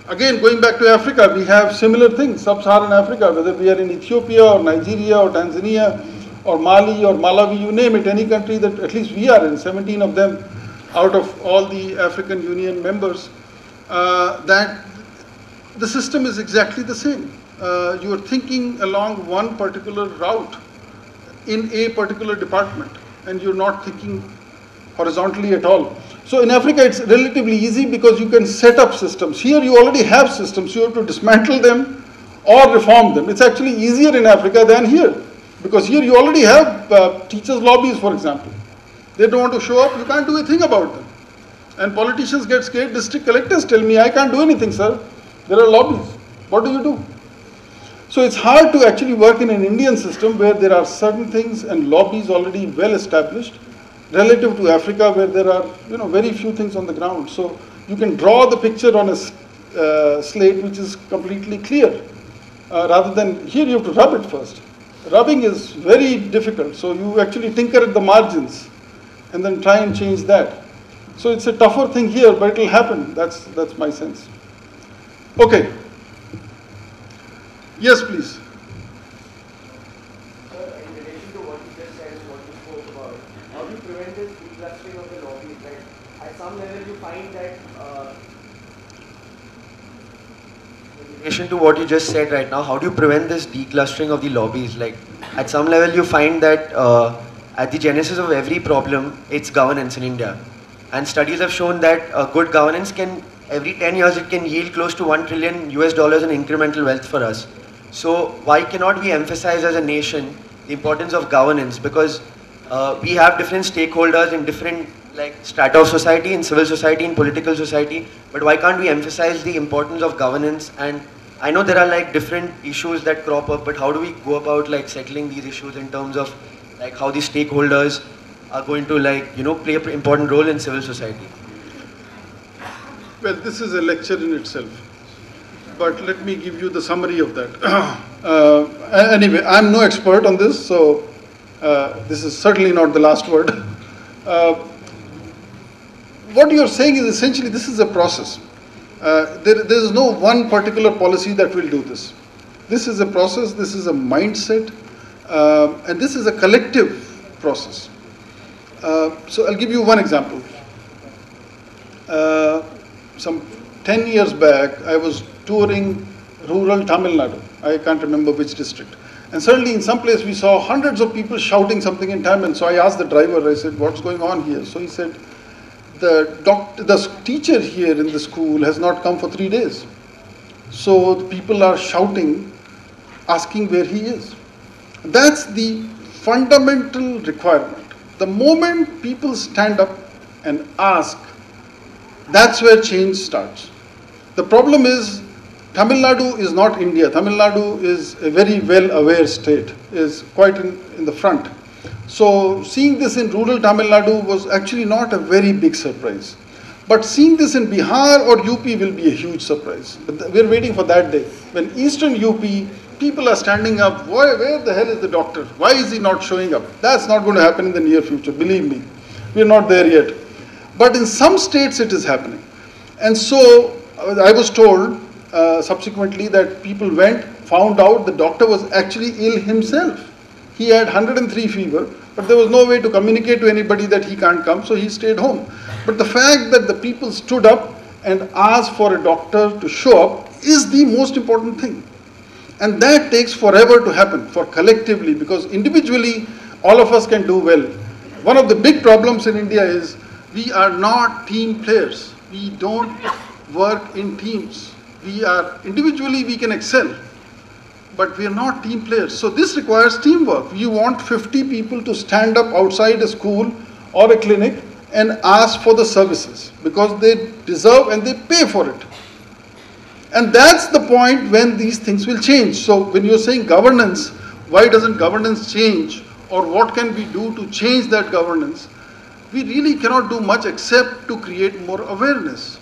S3: Again, going back to Africa, we have similar things. Sub-Saharan Africa, whether we are in Ethiopia or Nigeria or Tanzania or Mali or Malawi, you name it, any country that at least we are in, 17 of them out of all the African Union members, that the system is exactly the same. You are thinking along one particular route in a particular department, and you're not thinking horizontally at all. So in Africa it's relatively easy because you can set up systems. Here you already have systems, you have to dismantle them or reform them. It's actually easier in Africa than here, because here you already have teachers' lobbies, for example. They don't want to show up, you can't do a thing about them. And politicians get scared. District collectors tell me, I can't do anything, sir. There are lobbies. What do you do? So it's hard to actually work in an Indian system where there are certain things and lobbies already well established, relative to Africa where there are very few things on the ground. So you can draw the picture on a slate which is completely clear, rather than here you have to rub it first. Rubbing is very difficult, so you actually tinker at the margins and then try and change that. So it's a tougher thing here, but it will happen. That's my sense. Okay. Yes, please.
S7: In relation to what you just said right now, how do you prevent this declustering of the lobbies? Like, at some level you find that at the genesis of every problem, it's governance in India. And studies have shown that good governance can, every 10 years, it can yield close to $1 trillion in incremental wealth for us. So why cannot we emphasize as a nation the importance of governance? Because we have different stakeholders in different strata of society, in civil society, in political society, but why can't we emphasize the importance of governance? And I know there are different issues that crop up, but how do we go about settling these issues in terms of how the stakeholders are going to play an important role in civil society?
S3: Well, this is a lecture in itself, but let me give you the summary of that. Anyway, I'm no expert on this, so this is certainly not the last word. What you're saying is essentially this is a process. There is no one particular policy that will do this. This is a process, this is a mindset, and this is a collective process. So I'll give you one example. some 10 years back, I was touring rural Tamil Nadu. I can't remember which district. And suddenly in some place we saw hundreds of people shouting something in Tamil. So I asked the driver, I said, what's going on here? So he said, the teacher here in the school has not come for 3 days. So the people are shouting, asking where he is. That's the fundamental requirement. The moment people stand up and ask, that's where change starts. The problem is, Tamil Nadu is not India. Tamil Nadu is a very well-aware state, is quite in the front. So seeing this in rural Tamil Nadu was actually not a very big surprise. But seeing this in Bihar or UP will be a huge surprise. But we're waiting for that day. When Eastern UP, people are standing up, where the hell is the doctor? Why is he not showing up? That's not going to happen in the near future, believe me. We're not there yet. But in some states it is happening. And so I was told subsequently that people went, found out the doctor was actually ill himself. He had 103 fever, but there was no way to communicate to anybody that he can't come, so he stayed home. But the fact that the people stood up and asked for a doctor to show up is the most important thing. And that takes forever to happen, for collectively, because individually all of us can do well. One of the big problems in India is we are not team players. We don't work in teams. Individually we can excel, but we are not team players. So this requires teamwork. You want 50 people to stand up outside a school or a clinic and ask for the services because they deserve and they pay for it. And that's the point when these things will change. So when you're saying governance, why doesn't governance change, or what can we do to change that governance? We really cannot do much except to create more awareness.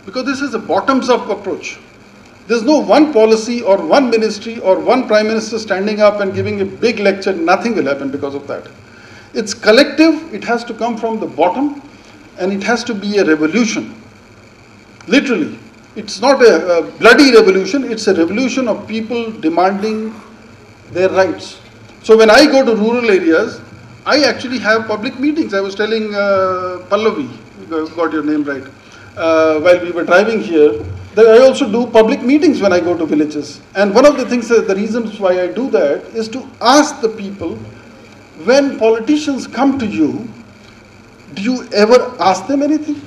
S3: Because this is a bottoms-up approach. There's no one policy or one ministry or one prime minister standing up and giving a big lecture. Nothing will happen because of that. It's collective, it has to come from the bottom, and it has to be a revolution. Literally. It's not a bloody revolution, it's a revolution of people demanding their rights. So when I go to rural areas, I actually have public meetings. I was telling Pallavi, you got your name right, while we were driving here, that I also do public meetings when I go to villages. And one of the things, the reasons why I do that is to ask the people, when politicians come to you, do you ever ask them anything?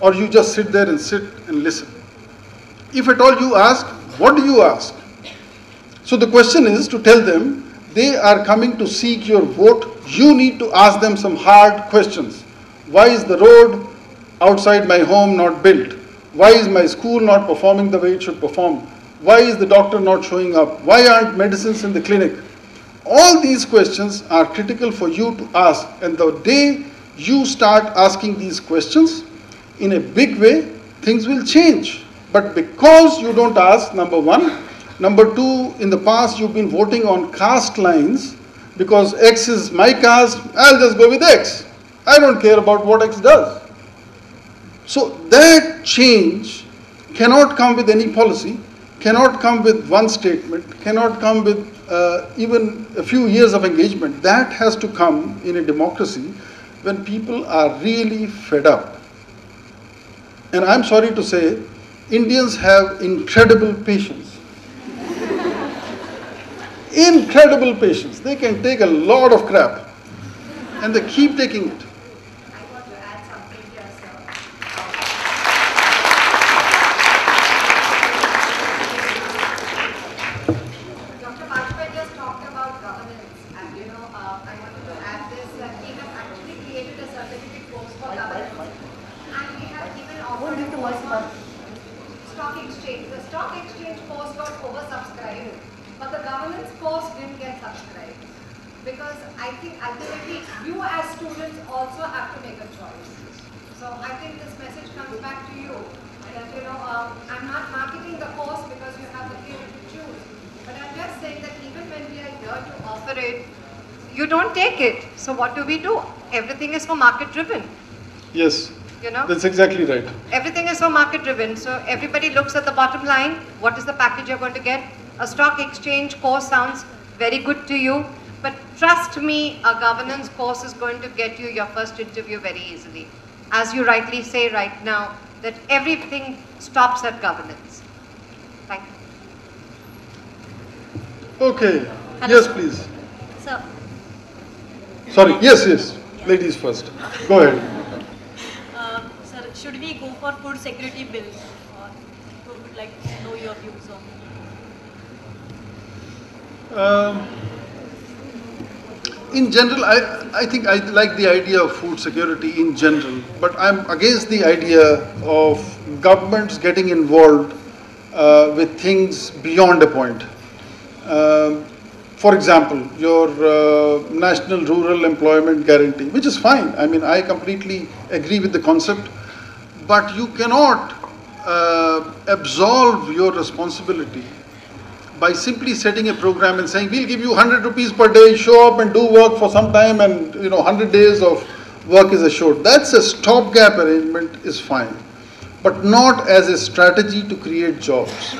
S3: Or you just sit there and listen? If at all you ask, what do you ask? So the question is to tell them, they are coming to seek your vote, you need to ask them some hard questions. Why is the road outside my home not built? Why is my school not performing the way it should perform? Why is the doctor not showing up? Why aren't medicines in the clinic? All these questions are critical for you to ask, and the day you start asking these questions in a big way, things will change. But because you don't ask, number one. Number two, in the past you've been voting on caste lines, because X is my caste, I'll just go with X. I don't care about what X does. So that change cannot come with any policy, cannot come with one statement, cannot come with even a few years of engagement. That has to come in a democracy when people are really fed up. And I'm sorry to say, Indians have incredible patience. Incredible patience. They can take a lot of crap and they keep taking it.
S2: I want to add something here, sir. Dr. Bajpai just talked about governance, and I wanted to add this, that we have actually created a certificate course for governance, and we have even offered a course on stock exchange. The stock exchange course got oversubscribed, but the governance course didn't get subscribed. Because I think ultimately you as students also have to make a choice. So I think this message comes back to you that I'm not marketing the course because you have the freedom to choose. But I'm just saying that even when we are here to offer it, you don't take it. So what do? Everything is for market driven.
S3: Yes. That's exactly right.
S2: Everything is for market driven. So everybody looks at the bottom line. What is the package you're going to get? A stock exchange course sounds very good to you, but trust me, a governance course is going to get you your first interview very easily. As you rightly say right now, that everything stops at governance. Thank you.
S3: Okay.
S8: Hello.
S3: Yes, please.
S8: So,
S3: Sorry. Yes. Ladies first. Go ahead.
S8: sir, should we go for food security bill? Or we would like to know your views on
S3: In general, I think I like the idea of food security in general, but I'm against the idea of governments getting involved with things beyond a point. For example, your National Rural Employment Guarantee, which is fine. I mean, I completely agree with the concept, but you cannot absolve your responsibility by simply setting a program and saying, we'll give you 100 rupees per day, show up and do work for some time, and 100 days of work is assured. That's a stopgap arrangement, is fine, but not as a strategy to create jobs.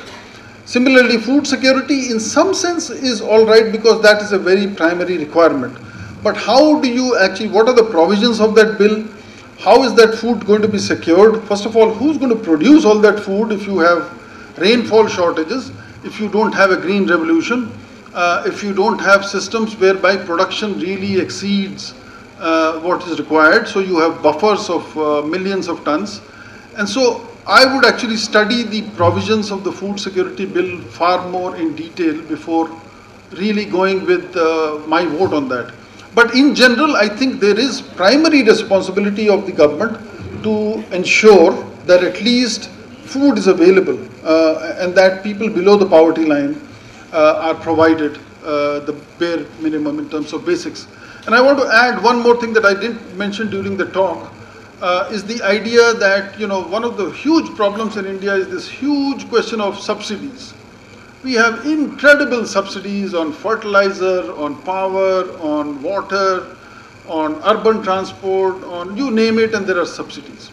S3: Similarly, food security in some sense is all right because that is a very primary requirement. But how do you actually, what are the provisions of that bill? How is that food going to be secured? First of all, who's going to produce all that food if you have rainfall shortages? If you don't have a green revolution, if you don't have systems whereby production really exceeds what is required, so you have buffers of millions of tons. And so I would actually study the provisions of the food security bill far more in detail before really going with my vote on that. But in general, I think there is primary responsibility of the government to ensure that at least food is available and that people below the poverty line are provided the bare minimum in terms of basics. And I want to add one more thing that I didn't mention during the talk, is the idea that, one of the huge problems in India is this huge question of subsidies. We have incredible subsidies on fertilizer, on power, on water, on urban transport, on you name it, and there are subsidies.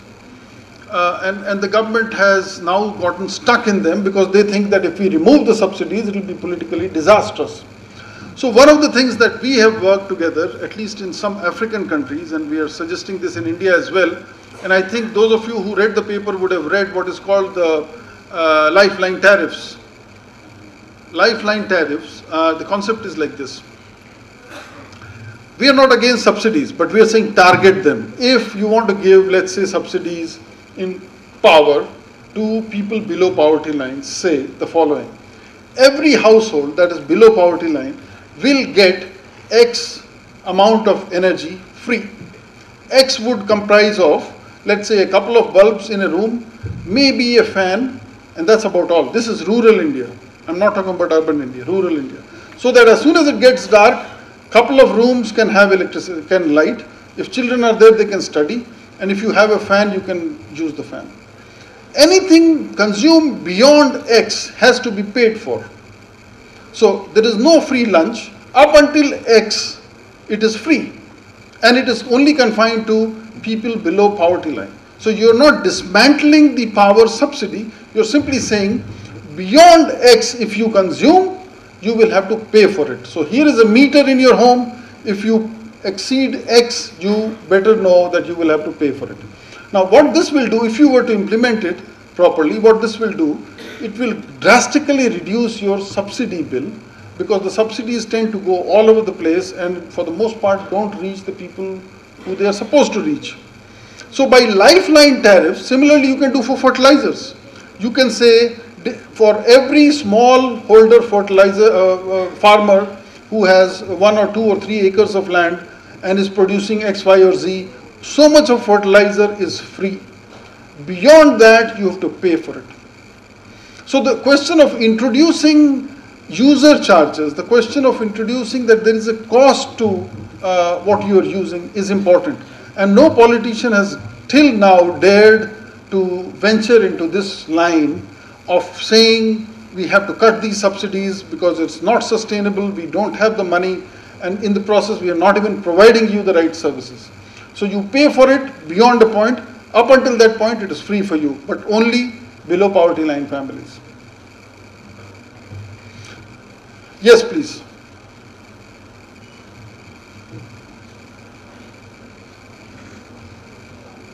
S3: And the government has now gotten stuck in them because they think that if we remove the subsidies, it will be politically disastrous. So one of the things that we have worked together, at least in some African countries, and we are suggesting this in India as well, and I think those of you who read the paper would have read what is called the lifeline tariffs. Lifeline tariffs, the concept is like this. We are not against subsidies, but we are saying target them. If you want to give, let's say, subsidies in power to people below poverty lines, say the following. Every household that is below poverty line will get X amount of energy free. X would comprise of, let's say, a couple of bulbs in a room, maybe a fan, and that's about all. This is rural India. I'm not talking about urban India, rural India. So that as soon as it gets dark, couple of rooms can have electricity, can light. If children are there, they can study. And if you have a fan, you can use the fan. Anything consumed beyond X has to be paid for. So there is no free lunch. Up until X, it is free. And it is only confined to people below poverty line. So you're not dismantling the power subsidy. You're simply saying, beyond X, if you consume, you will have to pay for it. So here is a meter in your home. If you exceed X, you better know that you will have to pay for it. Now what this will do, if you were to implement it properly, what this will do, it will drastically reduce your subsidy bill, because the subsidies tend to go all over the place and for the most part don't reach the people who they are supposed to reach. So by lifeline tariffs, similarly you can do for fertilizers. You can say for every small holder fertilizer farmer who has 1 or 2 or 3 acres of land and is producing X, Y, or Z, so much of fertilizer is free. Beyond that, you have to pay for it. So the question of introducing user charges, the question of introducing that there is a cost to what you are using is important. And no politician has till now dared to venture into this line of saying we have to cut these subsidies because it's not sustainable, we don't have the money, and in the process we are not even providing you the right services. So you pay for it beyond a point. Up until that point it is free for you, but only below poverty line families. Yes, please.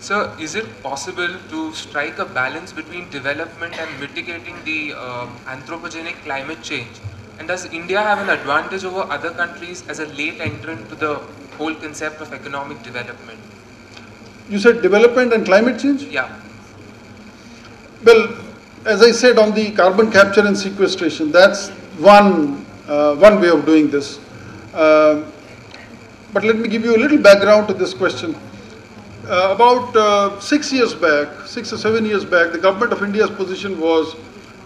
S9: So, is it possible to strike a balance between development and mitigating the anthropogenic climate change? And does India have an advantage over other countries as a late entrant to the whole concept of economic development?
S3: You said development and climate change?
S9: Yeah.
S3: Well, as I said on the carbon capture and sequestration, that's one way of doing this. But let me give you a little background to this question. About 6 years back, 6 or 7 years back, the government of India's position was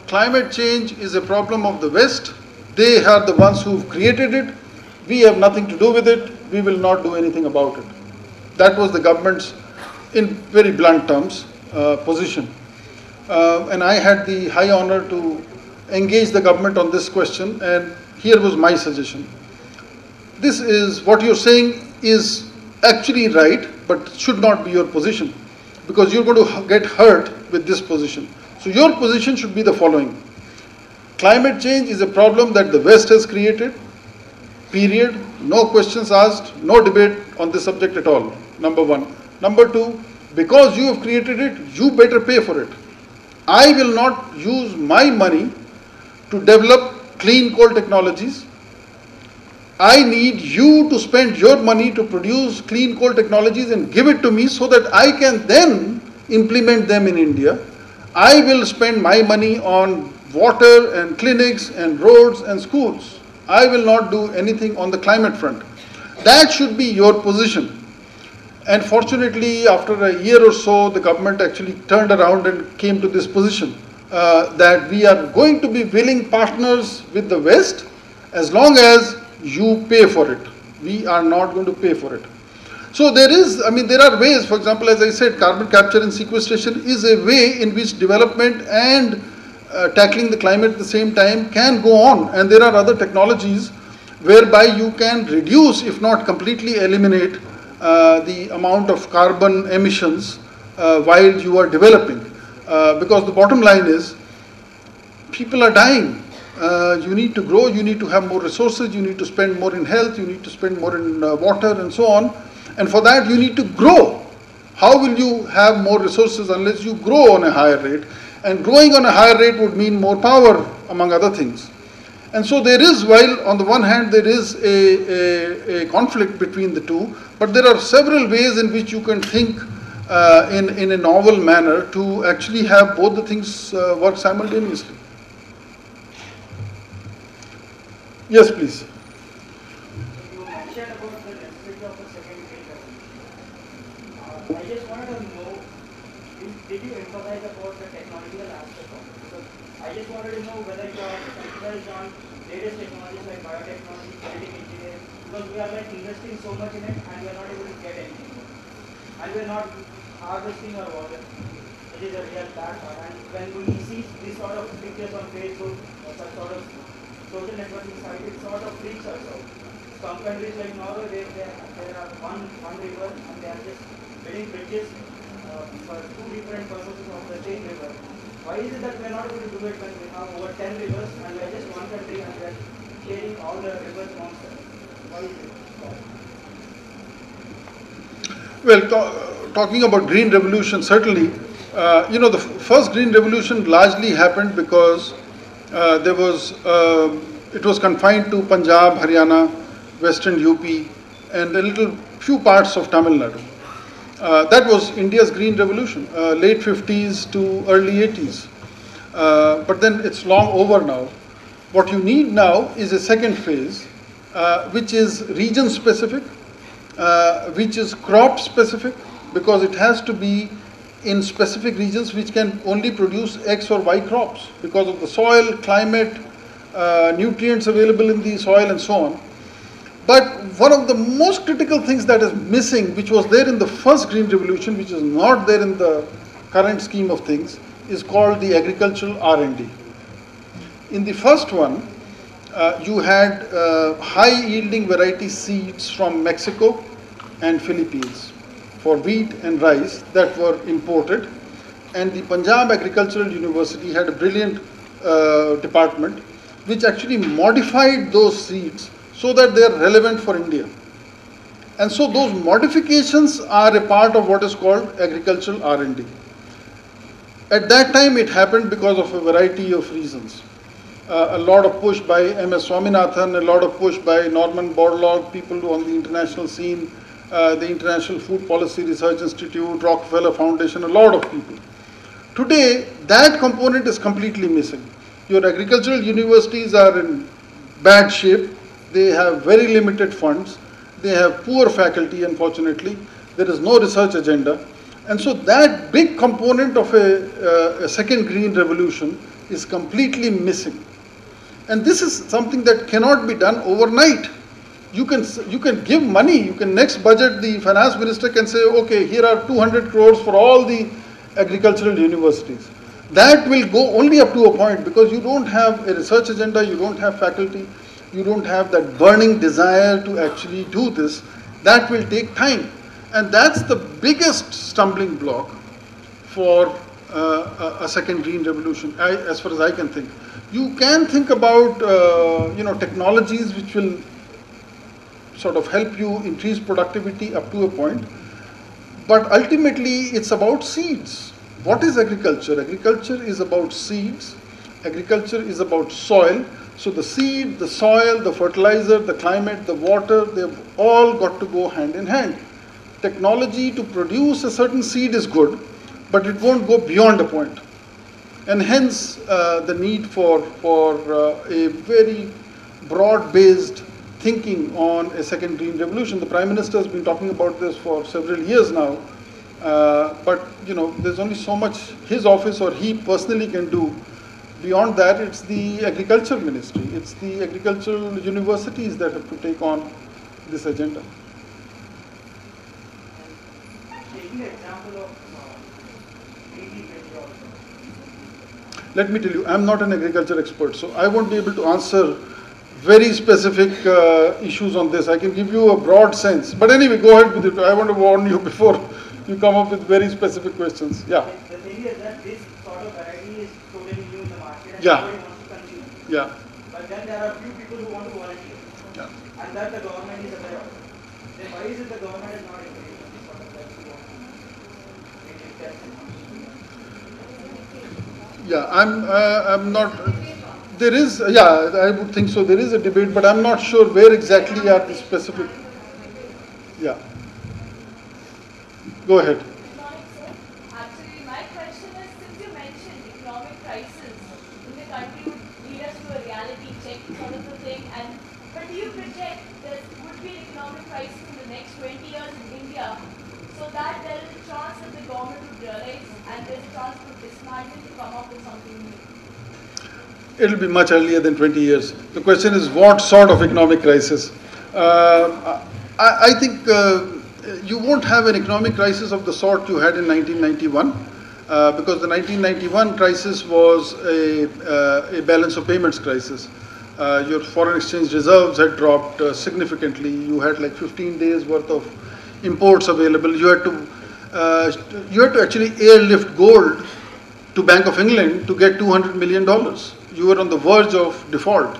S3: climate change is a problem of the West. They are the ones who've created it. We have nothing to do with it. We will not do anything about it. That was the government's, in very blunt terms, position. And I had the high honor to engage the government on this question, and here was my suggestion. This is, what you're saying is actually right, but should not be your position, because you're going to get hurt with this position. So your position should be the following. Climate change is a problem that the West has created, period. No questions asked, no debate on this subject at all, number one. Number two, because you have created it, you better pay for it. I will not use my money to develop clean coal technologies. I need you to spend your money to produce clean coal technologies and give it to me so that I can then implement them in India. I will spend my money on water and clinics and roads and schools. I will not do anything on the climate front. That should be your position. And fortunately, after a year or so, the government actually turned around and came to this position that we are going to be willing partners with the West as long as you pay for it. We are not going to pay for it. So there are ways, for example, as I said, carbon capture and sequestration is a way in which development and tackling the climate at the same time can go on. And there are other technologies whereby you can reduce, if not completely eliminate, the amount of carbon emissions while you are developing. Because the bottom line is, people are dying. You need to grow, you need to have more resources, you need to spend more in health, you need to spend more in water and so on. And for that you need to grow. How will you have more resources unless you grow on a higher rate? And growing on a higher rate would mean more power, among other things. And so there is, while on the one hand there is a conflict between the two, but there are several ways in which you can think in a novel manner to actually have both the things work simultaneously. Yes, please.
S10: You mentioned about the necessity of a second green revolution. I just wanted to know, did you emphasize about the technological aspect of it? Because I just wanted to know whether you are emphasized on latest technologies like biotechnology, genetic engineering, because we are like investing so much in it and we are not able to get anything. And we are not harvesting our water. It is a real bad part. And when we see this sort of pictures on Facebook or such sort of social networking site, it sort of freaks us out. Some countries like Norway, there are one river and they are just building bridges for two different purposes of the same river. Why is it that we are not able to do it when we have over 10 rivers and we are just one country and we are sharing all the rivers amongst us? Why is it?
S3: Well, talking about green revolution, certainly, the first green revolution largely happened because it was confined to Punjab, Haryana, Western UP, and a few parts of Tamil Nadu. That was India's green revolution, late 50s to early 80s. But then it's long over now. What you need now is a second phase, which is region specific, which is crop specific, because it has to be in specific regions which can only produce X or Y crops because of the soil, climate, nutrients available in the soil and so on. But one of the most critical things that is missing, which was there in the first green revolution, which is not there in the current scheme of things, is called the agricultural R&D. In the first one, you had high yielding variety seeds from Mexico and Philippines for wheat and rice that were imported, and the Punjab Agricultural University had a brilliant department which actually modified those seeds so that they are relevant for India. And so those modifications are a part of what is called agricultural R&D. At that time it happened because of a variety of reasons. A lot of push by M.S. Swaminathan, a lot of push by Norman Borlaug, people on the international scene, the International Food Policy Research Institute, Rockefeller Foundation, a lot of people. Today, that component is completely missing. Your agricultural universities are in bad shape. They have very limited funds. They have poor faculty, unfortunately. There is no research agenda. And so that big component of a second green revolution is completely missing. And this is something that cannot be done overnight. You can give money. You can next budget, the finance minister can say, okay, here are 200 crores for all the agricultural universities. That will go only up to a point, because you don't have a research agenda, you don't have faculty, you don't have that burning desire to actually do this. That will take time. And that's the biggest stumbling block for a second green revolution, as far as I can think. You can think about technologies which will sort of help you increase productivity up to a point. But ultimately, it's about seeds. What is agriculture? Agriculture is about seeds. Agriculture is about soil. So the seed, the soil, the fertilizer, the climate, the water, they've all got to go hand in hand. Technology to produce a certain seed is good, but it won't go beyond a point. And hence the need for a very broad-based thinking on a second green revolution. The Prime Minister has been talking about this for several years now, but there's only so much his office or he personally can do. Beyond that, it's the agriculture ministry, it's the agricultural universities that have to take on this agenda.
S10: Taking the example of
S3: Let me tell you, I'm not an agriculture expert, so I won't be able to answer very specific issues on this. I can give you a broad sense. But anyway, go ahead with it. I want to warn you before you come up with very specific questions. Yeah.
S10: The thing is that this sort of variety is totally new in the market and
S3: Yeah.
S10: nobody wants to consume.
S3: Yeah.
S10: But then there are few people who want to volunteer.
S3: Yeah.
S10: And that the government is aware of. Then why is it the government is not encouraging this sort of like to want to make it test and
S3: Yeah, I'm not. There is, yeah, I would think so. There is a debate, but I'm not sure where exactly are the specific. Yeah. Go ahead.
S11: Actually, my question is, since you mentioned economic crisis in the country would lead us to a reality check sort of a thing, but do you project there would be an economic crisis in the next 20 years in India, so that there is a chance that the government would realize and there's a chance to dismantle to come up with something new?
S3: It'll be much earlier than 20 years. The question is what sort of economic crisis? I think you won't have an economic crisis of the sort you had in 1991, because the 1991 crisis was a balance of payments crisis. Your foreign exchange reserves had dropped significantly. You had like 15 days worth of imports available. You had to actually airlift gold to Bank of England to get $200 million. You were on the verge of default.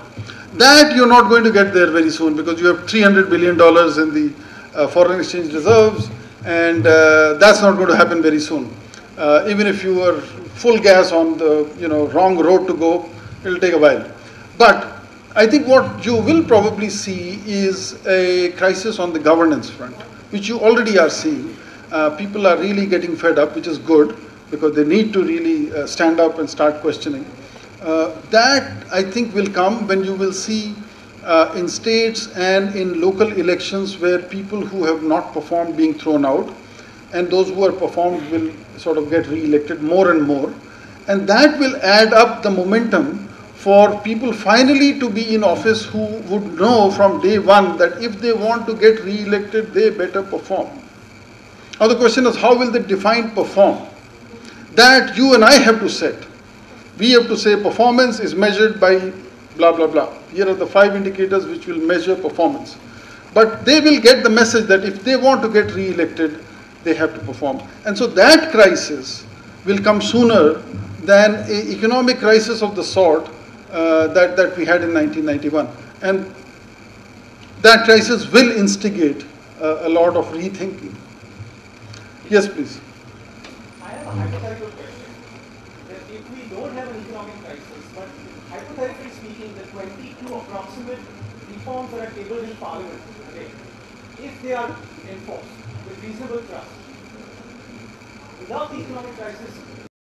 S3: That you're not going to get there very soon, because you have $300 billion in the foreign exchange reserves, and that's not going to happen very soon. Even if you are full gas on the wrong road to go, it'll take a while. But I think what you will probably see is a crisis on the governance front, which you already are seeing. People are really getting fed up, which is good, because they need to really stand up and start questioning. That, I think, will come when you will see in states and in local elections where people who have not performed being thrown out, and those who are performed will sort of get re-elected more and more. And that will add up the momentum for people finally to be in office who would know from day one that if they want to get re-elected, they better perform. Now the question is, how will they define perform? That you and I have to set. We have to say performance is measured by blah, blah, blah. Here are the 5 indicators which will measure performance. But they will get the message that if they want to get re-elected, they have to perform. And so that crisis will come sooner than an economic crisis of the sort that we had in 1991. And that crisis will instigate a lot of rethinking. Yes, please.
S10: I have a hypothetical question. That if we don't have an economic crisis, but hypothetically speaking, the 22 approximate reforms that are tabled in Parliament today, if they are enforced with reasonable trust, without the economic crisis,